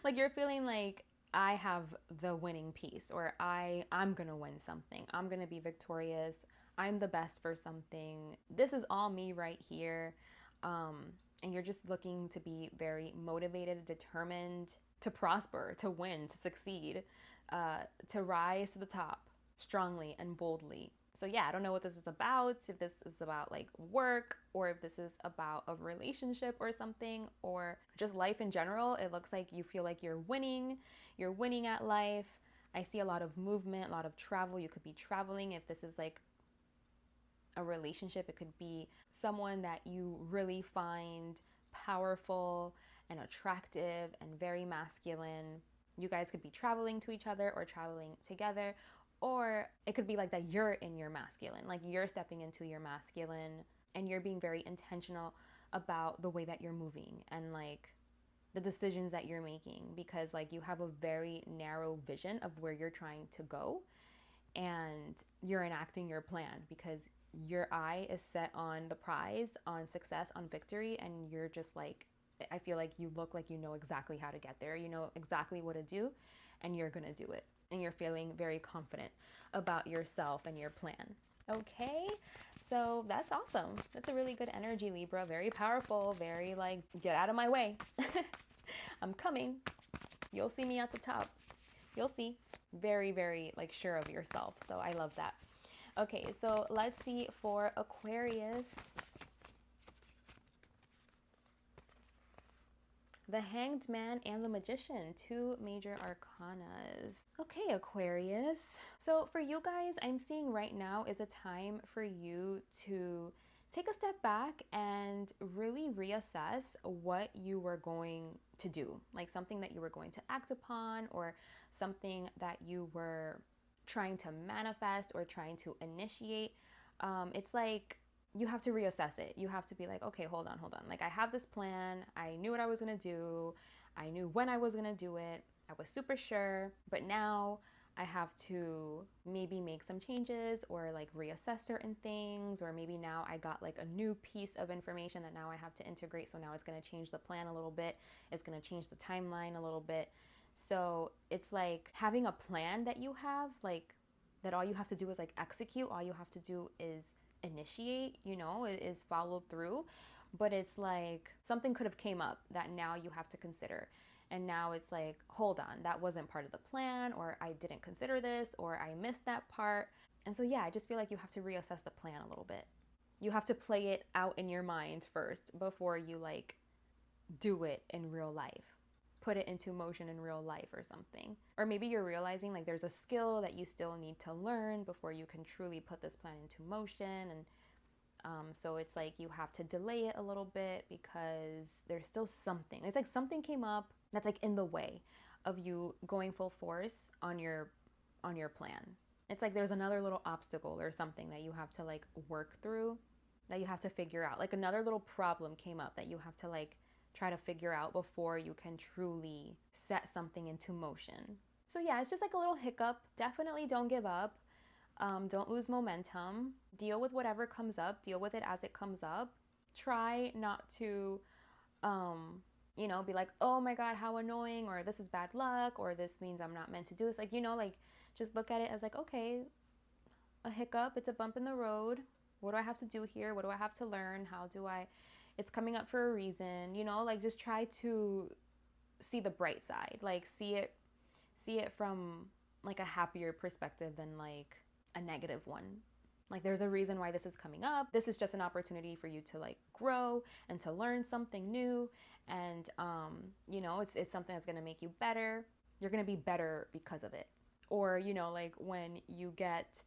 Like you're feeling like I have the winning piece, or I'm gonna win something. I'm gonna be victorious. I'm the best for something. This is all me right here. And you're just looking to be very motivated, determined to prosper, to win, to succeed, to rise to the top strongly and boldly. So yeah, I don't know what this is about, if this is about like work, or if this is about a relationship or something, or just life in general. It looks like you feel like you're winning at life. I see a lot of movement, a lot of travel. You could be traveling. If this is like a relationship, it could be someone that you really find powerful and attractive and very masculine. You guys could be traveling to each other or traveling together. Or it could be like that you're in your masculine, like you're stepping into your masculine and you're being very intentional about the way that you're moving and like the decisions that you're making, because like you have a very narrow vision of where you're trying to go and you're enacting your plan because your eye is set on the prize, on success, on victory, and you're just like, I feel like you look like you know exactly how to get there. You know exactly what to do, and you're gonna do it. And you're feeling very confident about yourself and your plan. Okay, so that's awesome. That's a really good energy, Libra. Very powerful, very like, get out of my way. I'm coming. You'll see me at the top. You'll see. Very, very like sure of yourself. So I love that. Okay, so let's see for Aquarius. The Hanged Man and the Magician, two major arcanas. Okay, Aquarius. So for you guys, I'm seeing right now is a time for you to take a step back and really reassess what you were going to do, like something that you were going to act upon or something that you were trying to manifest or trying to initiate. It's like you have to reassess it. You have to be like, okay, hold on. Like I have this plan. I knew what I was going to do. I knew when I was going to do it. I was super sure, but now I have to maybe make some changes or like reassess certain things, or maybe now I got like a new piece of information that now I have to integrate. So now it's going to change the plan a little bit. It's going to change the timeline a little bit. So it's like having a plan that you have, like that all you have to do is like execute. All you have to do is initiate, you know, is followed through. But it's like something could have came up that now you have to consider. And now it's like, hold on, that wasn't part of the plan, or I didn't consider this, or I missed that part. And so, yeah, I just feel like you have to reassess the plan a little bit. You have to play it out in your mind first before you like do it in real life. Put it into motion in real life or something. Or maybe you're realizing like there's a skill that you still need to learn before you can truly put this plan into motion. And so it's like you have to delay it a little bit because there's still something. It's like something came up that's like in the way of you going full force on your plan. It's like there's another little obstacle or something that you have to like work through, that you have to figure out. Like another little problem came up that you have to like try to figure out before you can truly set something into motion. So yeah, it's just like a little hiccup. Definitely don't give up. Don't lose momentum. Deal with whatever comes up. Deal with it as it comes up. Try not to, you know, be like, oh my God, how annoying, or this is bad luck, or this means I'm not meant to do this. Like, you know, like just look at it as like, okay, a hiccup, it's a bump in the road. What do I have to do here? What do I have to learn? How do I, it's coming up for a reason, you know, like just try to see the bright side, like see it from like a happier perspective than like a negative one. Like there's a reason why this is coming up. This is just an opportunity for you to like grow and to learn something new. And, you know, it's something that's going to make you better. You're going to be better because of it. Or, you know, like when you get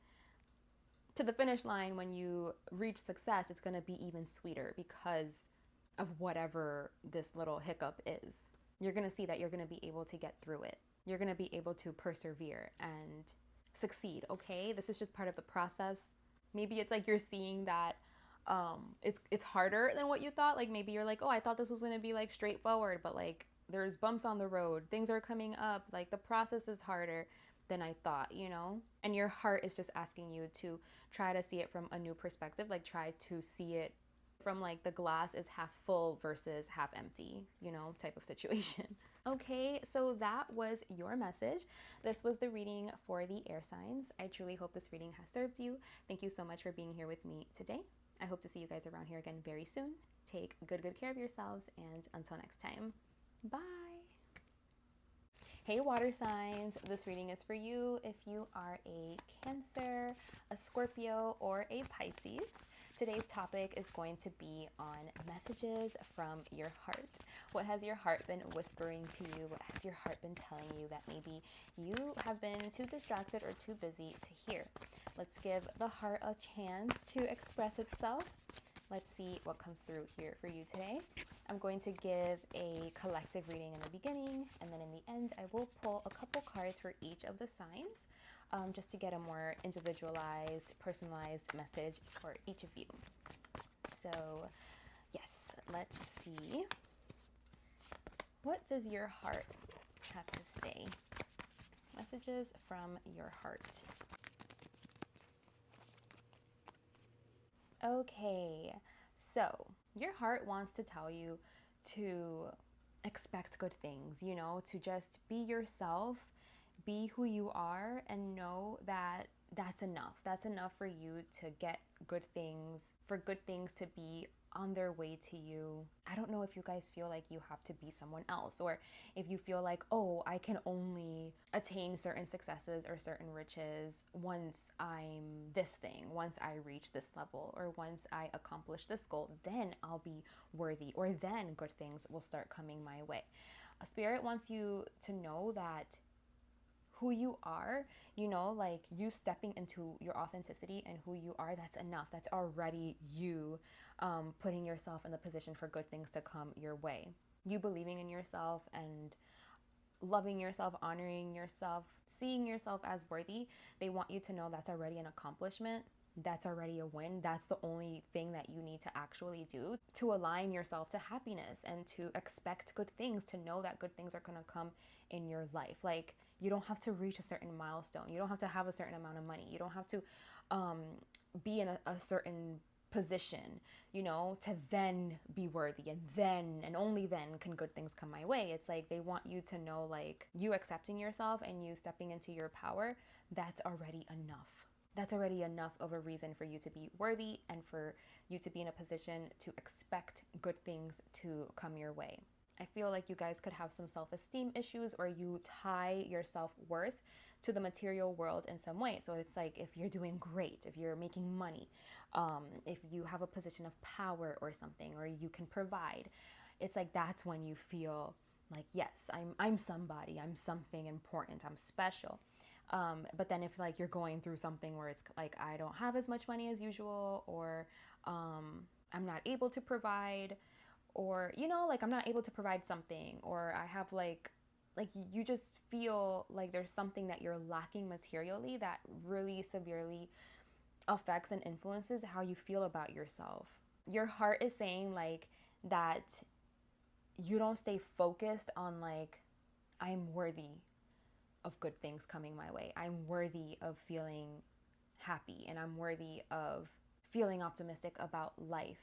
to the finish line, when you reach success, it's going to be even sweeter because of whatever this little hiccup is. You're going to see that you're going to be able to get through it. You're going to be able to persevere and succeed, okay? This is just part of the process. Maybe it's like you're seeing that it's harder than what you thought. Like maybe you're like, oh, I thought this was going to be like straightforward, but like there's bumps on the road. Things are coming up. Like the process is harder than I thought, you know? And your heart is just asking you to try to see it from a new perspective, like try to see it from like the glass is half full versus half empty, you know, type of situation. Okay, so that was your message. This was the reading for the air signs. I truly hope this reading has served you. Thank you so much for being here with me today. I hope to see you guys around here again very soon. Take good care of yourselves, and until next time, bye. Hey water signs, this reading is for you if you are a Cancer, a Scorpio, or a Pisces. Today's topic is going to be on messages from your heart. What has your heart been whispering to you? What has your heart been telling you that maybe you have been too distracted or too busy to hear? Let's give the heart a chance to express itself. Let's see what comes through here for you today. I'm going to give a collective reading in the beginning, and then in the end, I will pull a couple cards for each of the signs, just to get a more individualized, personalized message for each of you. So, yes, let's see. What does your heart have to say? Messages from your heart. Okay, so your heart wants to tell you to expect good things, to just be yourself, be who you are, and know that that's enough. That's enough for you to get good things, for good things to be on their way to you. I don't know if you guys feel like you have to be someone else, or if you feel like, oh, I can only attain certain successes or certain riches once I'm this thing, once I reach this level, or once I accomplish this goal, then I'll be worthy, or then good things will start coming my way. A spirit wants you to know that who you are, like you stepping into your authenticity and who you are, that's enough. That's already you putting yourself in the position for good things to come your way. You believing in yourself and loving yourself, honoring yourself, seeing yourself as worthy. They want you to know that's already an accomplishment. That's already a win. That's the only thing that you need to actually do to align yourself to happiness and to expect good things, to know that good things are going to come in your life. Like, you don't have to reach a certain milestone. You don't have to have a certain amount of money. You don't have to be in a certain position, to then be worthy, and then and only then can good things come my way. It's like they want you to know, like, you accepting yourself and you stepping into your power, that's already enough. That's already enough of a reason for you to be worthy and for you to be in a position to expect good things to come your way. I feel like you guys could have some self-esteem issues, or you tie your self-worth to the material world in some way. So it's like, if you're doing great, if you're making money, if you have a position of power or something, or you can provide, it's like that's when you feel like, yes, I'm somebody, I'm something important, I'm special. But then if like you're going through something where it's like, I don't have as much money as usual, or I'm not able to provide, or like I'm not able to provide something, or I have like you just feel like there's something that you're lacking materially that really severely affects and influences how you feel about yourself. Your heart is saying like that you don't stay focused on like, I'm worthy of good things coming my way. I'm worthy of feeling happy, and I'm worthy of feeling optimistic about life.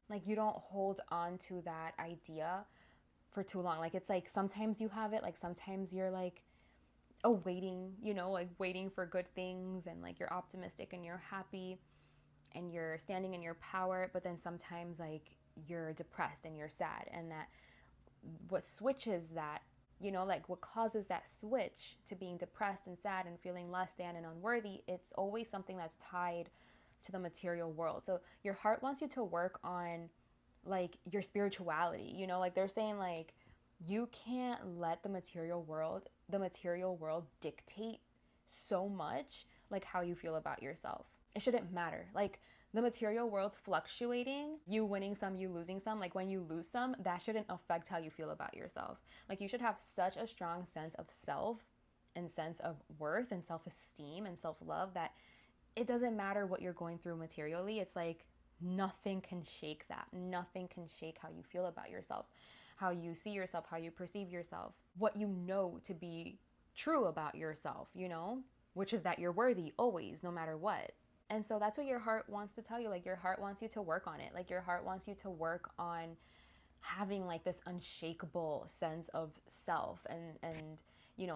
Like, you don't hold on to that idea for too long. Like, it's like sometimes you have it, like sometimes you're like awaiting, like waiting for good things, and like you're optimistic and you're happy and you're standing in your power, but then sometimes like you're depressed and you're sad. And that what switches that, like what causes that switch to being depressed and sad and feeling less than and unworthy, it's always something that's tied to the material world. So your heart wants you to work on like your spirituality, like they're saying like, you can't let the material world dictate so much like how you feel about yourself. It shouldn't matter. Like, the material world's fluctuating, you winning some, you losing some. Like, when you lose some, that shouldn't affect how you feel about yourself. Like, you should have such a strong sense of self and sense of worth and self-esteem and self-love that it doesn't matter what you're going through materially. It's like nothing can shake that. Nothing can shake how you feel about yourself, how you see yourself, how you perceive yourself, what you know to be true about yourself, which is that you're worthy always, no matter what. And so that's what your heart wants to tell you. Like, your heart wants you to work on it. Like, your heart wants you to work on having like this unshakable sense of self and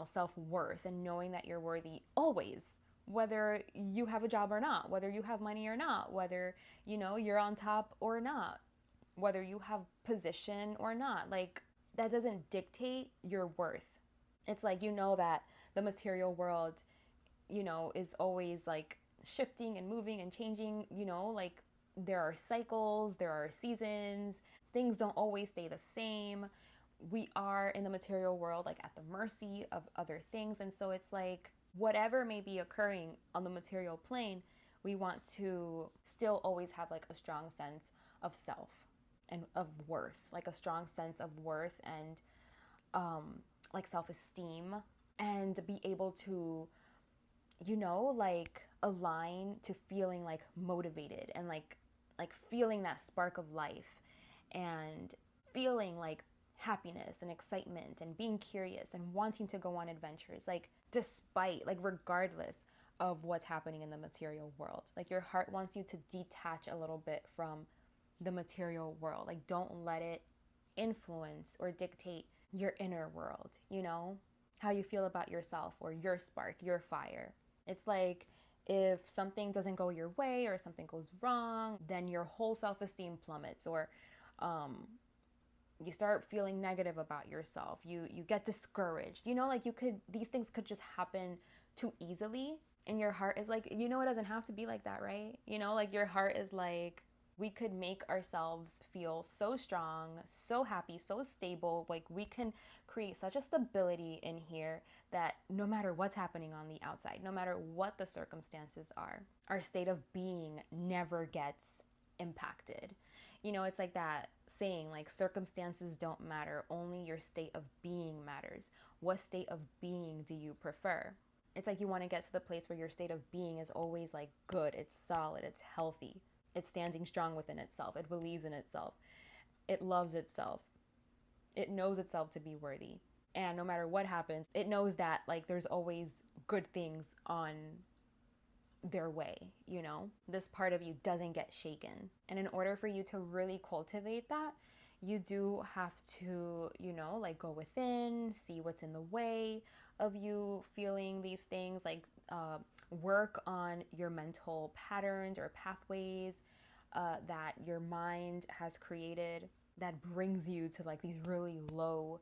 self-worth, and knowing that you're worthy always, whether you have a job or not, whether you have money or not, whether you're on top or not, whether you have position or not. Like, that doesn't dictate your worth. It's like, that the material world is always like shifting and moving and changing, like there are cycles, there are seasons, things don't always stay the same. We are in the material world like at the mercy of other things. And so it's like, whatever may be occurring on the material plane, we want to still always have like a strong sense of self and of worth, like a strong sense of worth and like self-esteem, and be able to like align to feeling like motivated, and like feeling that spark of life, and feeling like happiness and excitement, and being curious and wanting to go on adventures, like despite, like regardless of what's happening in the material world. Like your heart wants you to detach a little bit from the material world. Like don't let it influence or dictate your inner world, you know, how you feel about yourself or your spark, your fire. It's like if something doesn't go your way or something goes wrong, then your whole self-esteem plummets, or you start feeling negative about yourself. You get discouraged. You know, like these things could just happen too easily. And your heart is like, you know, it doesn't have to be like that, right? You know, like your heart is like, we could make ourselves feel so strong, so happy, so stable. Like we can create such a stability in here that no matter what's happening on the outside, no matter what the circumstances are, our state of being never gets impacted. You know, it's like that saying, like, circumstances don't matter, only your state of being matters. What state of being do you prefer? It's like you want to get to the place where your state of being is always like good, it's solid, it's healthy, it's standing strong within itself, it believes in itself, it loves itself, it knows itself to be worthy. And no matter what happens, it knows that like there's always good things on their way, you know? This part of you doesn't get shaken. And in order for you to really cultivate that, you do have to, you know, like go within, see what's in the way of you feeling these things, like work on your mental patterns or pathways that your mind has created that brings you to like these really low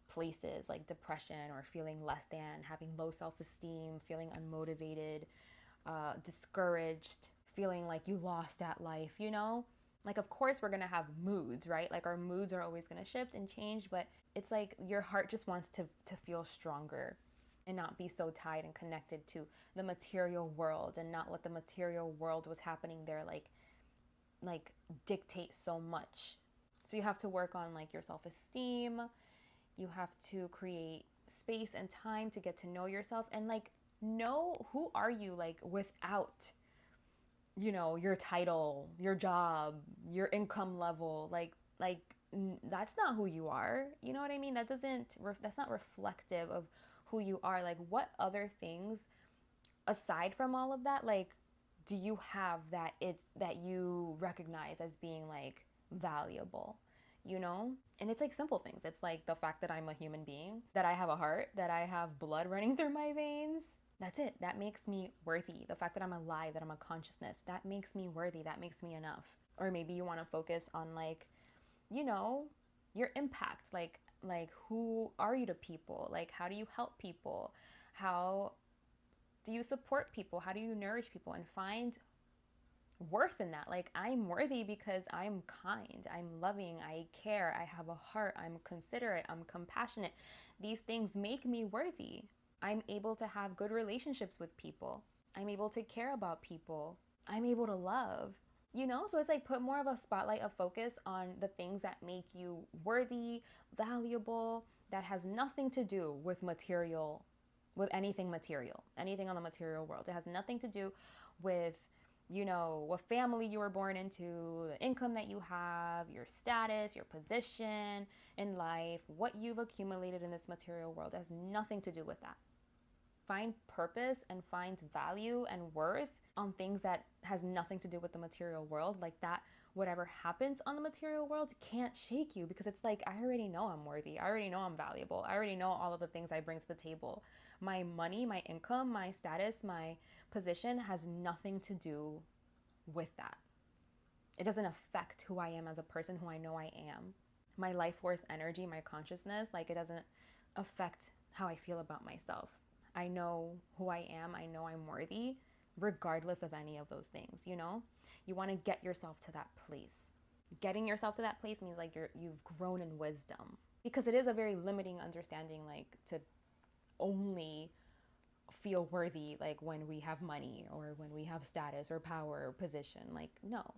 places, like depression or feeling less than, having low self-esteem, feeling unmotivated, discouraged, feeling like you lost at life, you know? Like, of course, we're gonna have moods, right? Like, our moods are always gonna shift and change, but it's like your heart just wants to feel stronger and not be so tied and connected to the material world and not let the material world, what's happening there, like dictate so much. So you have to work on like your self-esteem. You have to create space and time to get to know yourself and like know who are you like without, you know, your title, your job, your income level, like that's not who you are. You know what I mean? That's not reflective of who you are. Like what other things aside from all of that, like do you have that you recognize as being like valuable, you know? And it's like simple things. It's like the fact that I'm a human being, that I have a heart, that I have blood running through my veins. That's it. That makes me worthy. The fact that I'm alive, that I'm a consciousness, that makes me worthy. That makes me enough. Or maybe you want to focus on like, you know, your impact. Like who are you to people? Like how do you help people? How do you support people? How do you nourish people? And find worth in that. Like I'm worthy because I'm kind, I'm loving, I care, I have a heart, I'm considerate, I'm compassionate. These things make me worthy. I'm able to have good relationships with people. I'm able to care about people. I'm able to love, you know? So it's like put more of a spotlight of focus on the things that make you worthy, valuable, that has nothing to do with anything material, anything on the material world. It has nothing to do with, you know, what family you were born into, the income that you have, your status, your position in life, what you've accumulated in this material world. It has nothing to do with that. Find purpose and find value and worth on things that has nothing to do with the material world. Like that, whatever happens on the material world can't shake you, because it's like, I already know I'm worthy. I already know I'm valuable. I already know all of the things I bring to the table. My money, my income, my status, my position has nothing to do with that. It doesn't affect who I am as a person, who I know I am. My life force energy, my consciousness, like it doesn't affect how I feel about myself. I know who I am. I know I'm worthy, regardless of any of those things, you know? You want to get yourself to that place. Getting yourself to that place means like you've grown in wisdom, because it is a very limiting understanding, like to only feel worthy like when we have money or when we have status or power or position. Like, no.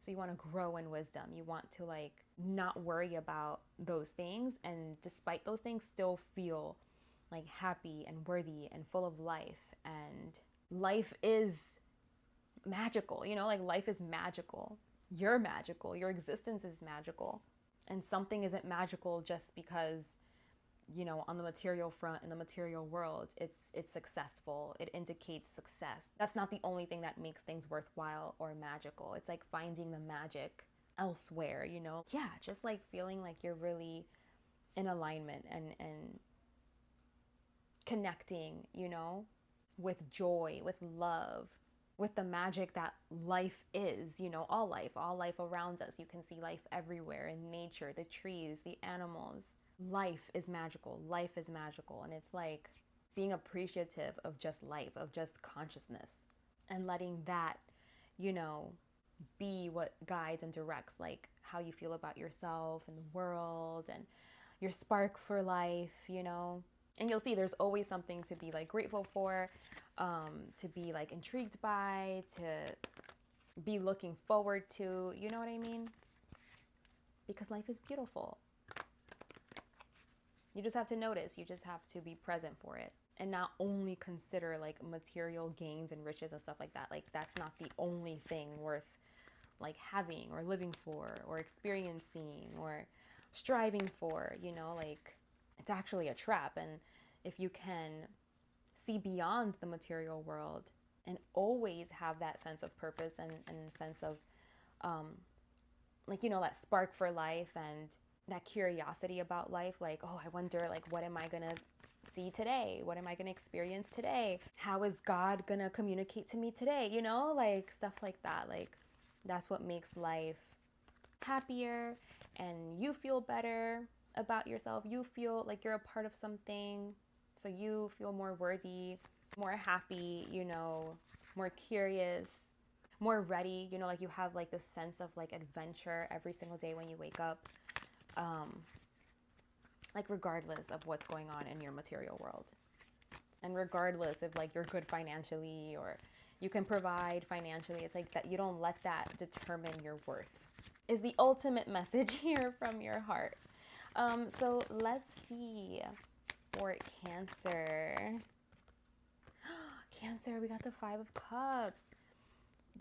So you want to grow in wisdom. You want to like not worry about those things, and despite those things still feel like happy and worthy and full of life. And life is magical, you know, like life is magical. You're magical. Your existence is magical. And something isn't magical just because you know, on the material front, in the material world, it's successful. It indicates success. That's not the only thing that makes things worthwhile or magical. It's like finding the magic elsewhere, you know? Yeah, just like feeling like you're really in alignment and connecting, you know, with joy, with love, with the magic that life is, you know, all life around us. You can see life everywhere in nature, the trees, the animals. Life is magical. Life is magical. And it's like being appreciative of just life, of just consciousness, and letting that, you know, be what guides and directs like how you feel about yourself and the world and your spark for life, you know. And you'll see there's always something to be like grateful for, to be like intrigued by, to be looking forward to, you know what I mean? Because life is beautiful. You just have to notice, you just have to be present for it and not only consider like material gains and riches and stuff like that. Like that's not the only thing worth like having or living for or experiencing or striving for, you know, like it's actually a trap. And if you can see beyond the material world and always have that sense of purpose and sense of like, you know, that spark for life and that curiosity about life, like, oh, I wonder, like, what am I gonna see today? What am I gonna experience today? How is God gonna communicate to me today? You know, like stuff like that. Like that's what makes life happier, and you feel better about yourself. You feel like you're a part of something, so you feel more worthy, more happy, you know, more curious, more ready, you know, like you have like this sense of like adventure every single day when you wake up, like regardless of what's going on in your material world, and regardless if like you're good financially or you can provide financially. It's like that you don't let that determine your worth is the ultimate message here from your heart. So let's see for Cancer. Cancer, we got the 5 of Cups.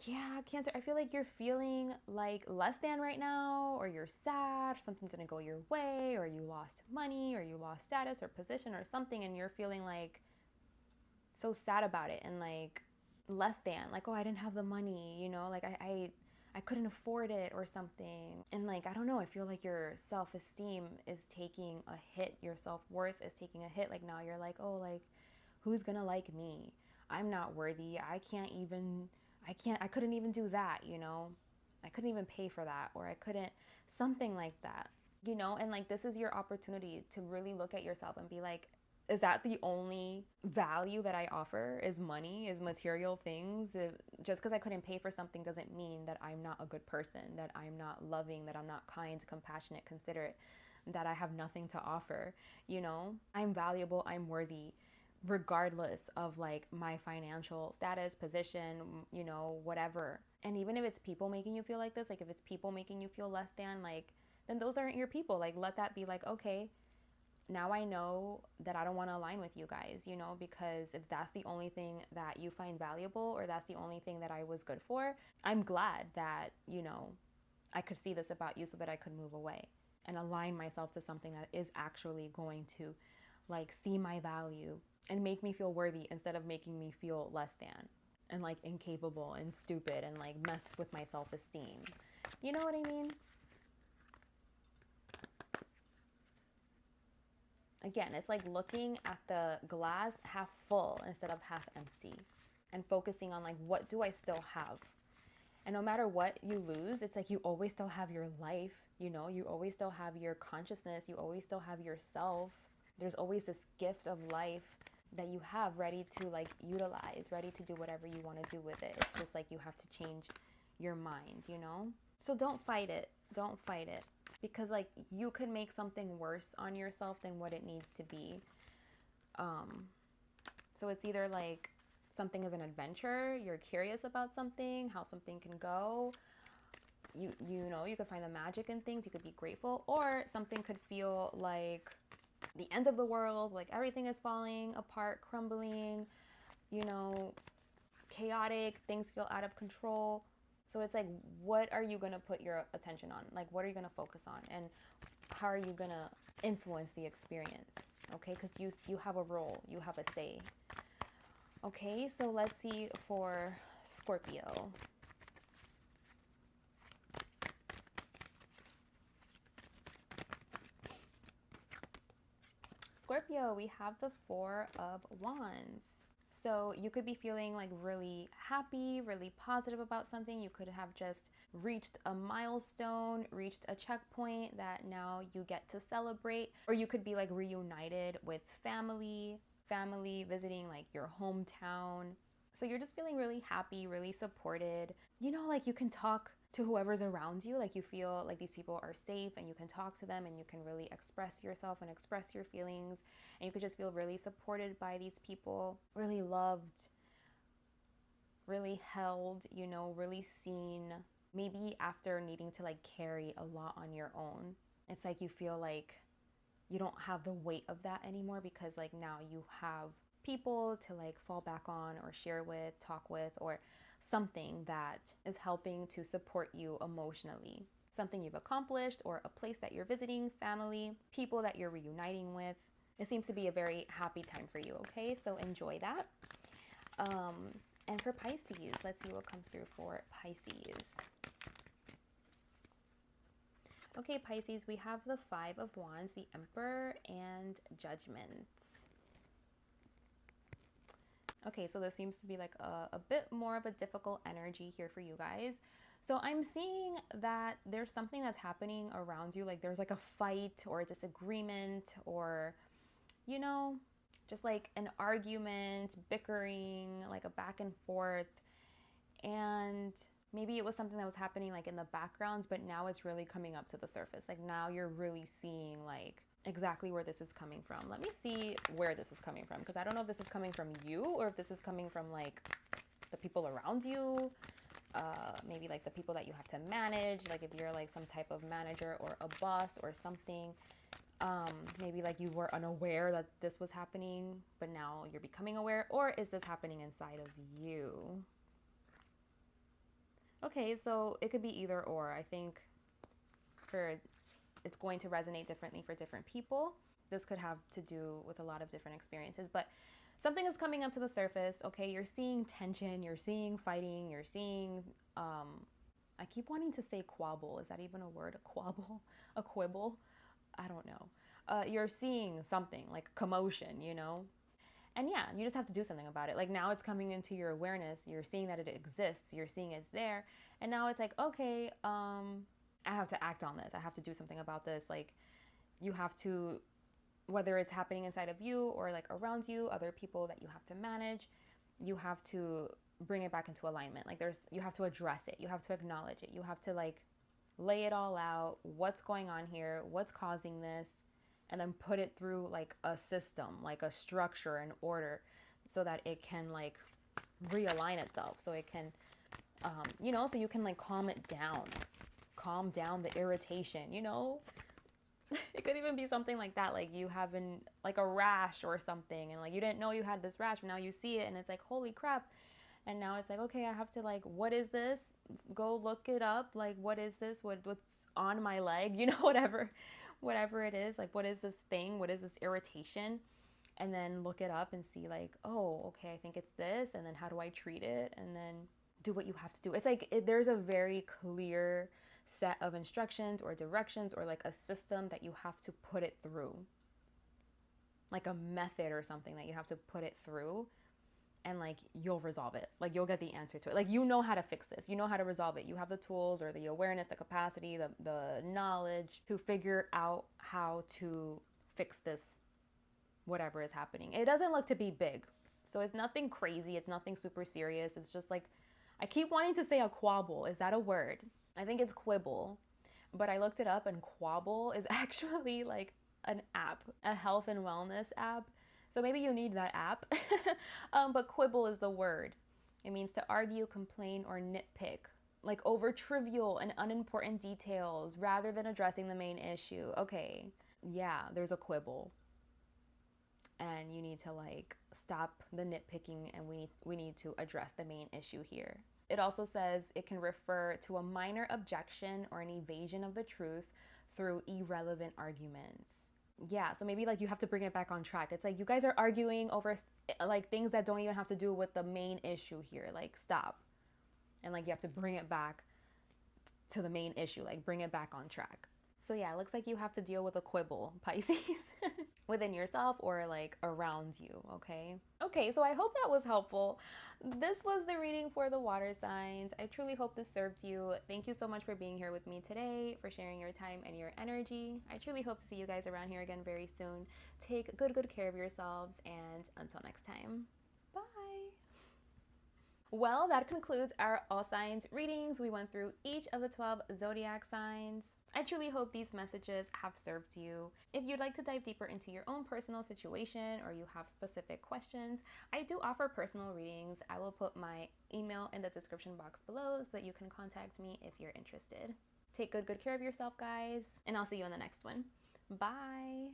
Yeah, Cancer, I feel like you're feeling like less than right now, or you're sad, or something didn't go your way, or you lost money, or you lost status or position or something, and you're feeling like so sad about it and like less than, like, oh, I didn't have the money, you know, like I couldn't afford it or something. And like, I don't know, I feel like your self-esteem is taking a hit, your self-worth is taking a hit. Like now you're like, oh, like who's gonna like me? I'm not worthy. I couldn't even do that, you know? I couldn't even pay for that, or I couldn't, something like that, you know? And like, this is your opportunity to really look at yourself and be like, is that the only value that I offer? Is money, is material things? Just because I couldn't pay for something doesn't mean that I'm not a good person, that I'm not loving, that I'm not kind, compassionate, considerate, that I have nothing to offer, you know? I'm valuable, I'm worthy, regardless of like my financial status, position, you know, whatever. And even if it's people making you feel like this, like if it's people making you feel less than, like, then those aren't your people. Like, let that be like, okay, now I know that I don't want to align with you guys, you know, because if that's the only thing that you find valuable, or that's the only thing that I was good for, I'm glad that, you know, I could see this about you so that I could move away and align myself to something that is actually going to like see my value and make me feel worthy, instead of making me feel less than and like incapable and stupid and like mess with my self-esteem. You know what I mean? Again, it's like looking at the glass half full instead of half empty, and focusing on like, what do I still have? And no matter what you lose, it's like you always still have your life, you know, you always still have your consciousness, you always still have yourself. There's always this gift of life that you have ready to like utilize, ready to do whatever you want to do with it. It's just like you have to change your mind, you know? So don't fight it. Don't fight it. Because like you could make something worse on yourself than what it needs to be. So it's either like something is an adventure, you're curious about something, how something can go. You know, you could find the magic in things, you could be grateful, or something could feel like the end of the world, like everything is falling apart, crumbling, you know, chaotic, things feel out of control. So it's like, what are you going to put your attention on? Like, what are you going to focus on? And how are you going to influence the experience? okay? Because you have a role, you have a say. Okay, so let's see for Scorpio. Scorpio, we have the Four of Wands. So you could be feeling like really happy, really positive about something. You could have just reached a milestone, reached a checkpoint that now you get to celebrate. Or you could be like reunited with family visiting like your hometown. So you're just feeling really happy, really supported. You know, like you can talk to whoever's around you, like you feel like these people are safe and you can talk to them and you can really express yourself and express your feelings, and you could just feel really supported by these people, really loved, really held, you know, really seen. Maybe after needing to like carry a lot on your own, it's like you feel like you don't have the weight of that anymore, because like now you have people to like fall back on or share with, talk with, or something that is helping to support you emotionally. Something you've accomplished, or a place that you're visiting, family, people that you're reuniting with. It seems to be a very happy time for you, okay? So enjoy that. And for Pisces, let's see what comes through for Pisces. Okay, Pisces, we have the Five of Wands, the Emperor, and Judgment. Okay, so this seems to be like a bit more of a difficult energy here for you guys. So I'm seeing that there's something that's happening around you. Like there's like a fight or a disagreement, or, you know, just like an argument, bickering, like a back and forth. And maybe it was something that was happening like in the background, but now it's really coming up to the surface. Like now you're really seeing like exactly where this is coming from. Let me see where this is coming from, because I don't know if this is coming from you or if this is coming from like the people around you, maybe like the people that you have to manage, like if you're like some type of manager or a boss or something. Maybe like you were unaware that this was happening, but now you're becoming aware. Or is this happening inside of you? Okay, so it could be either or. I think it's going to resonate differently for different people. This could have to do with a lot of different experiences, but something is coming up to the surface. Okay, you're seeing tension, you're seeing fighting, you're seeing, I keep wanting to say quabble. Is that even a word? A quabble? A quibble? I don't know. You're seeing something like commotion, you know? And yeah, you just have to do something about it. Like now it's coming into your awareness. You're seeing that it exists. You're seeing it's there. And now it's like, okay, I have to act on this. I have to do something about this. Like you have to, whether it's happening inside of you or like around you, other people that you have to manage, you have to bring it back into alignment. Like you have to address it. You have to acknowledge it. You have to like lay it all out. What's going on here? What's causing this? And then put it through like a system, like a structure and order, so that it can like realign itself. So it can, you know, so you can like calm down the irritation, you know? It could even be something like that, like you having like a rash or something, and like you didn't know you had this rash, but now you see it and it's like, holy crap. And now it's like, okay, I have to like, what is this? Go look it up. Like, what is this? What's on my leg? You know, whatever it is. Like, what is this thing? What is this irritation? And then look it up and see like, oh, okay, I think it's this. And then how do I treat it? And then do what you have to do. It's like there's a very clear set of instructions or directions or like a system that you have to put it through. Like a method or something that you have to put it through. And like you'll resolve it. Like you'll get the answer to it. Like you know how to fix this. You know how to resolve it. You have the tools or the awareness, the capacity, the knowledge to figure out how to fix this, whatever is happening. It doesn't look to be big. So it's nothing crazy. It's nothing super serious. It's just like, I keep wanting to say a quabble. Is that a word? I think it's quibble. But I looked it up, and quabble is actually like an app, a health and wellness app. So maybe you need that app. But quibble is the word. It means to argue, complain, or nitpick, like over trivial and unimportant details rather than addressing the main issue. Okay, yeah, there's a quibble. And you need to like stop the nitpicking, and we need to address the main issue here. It also says it can refer to a minor objection or an evasion of the truth through irrelevant arguments. Yeah, so maybe like you have to bring it back on track. It's like you guys are arguing over like things that don't even have to do with the main issue here. Like stop. And like you have to bring it back to the main issue, like bring it back on track. So yeah, it looks like you have to deal with a quibble, Pisces, within yourself or like around you, okay? Okay, so I hope that was helpful. This was the reading for the water signs. I truly hope this served you. Thank you so much for being here with me today, for sharing your time and your energy. I truly hope to see you guys around here again very soon. Take good care of yourselves, and until next time, bye. Well, that concludes our all signs readings. We went through each of the 12 zodiac signs. I truly hope these messages have served you. If you'd like to dive deeper into your own personal situation or you have specific questions, I do offer personal readings. I will put my email in the description box below so that you can contact me if you're interested. Take good care of yourself, guys, and I'll see you in the next one. Bye.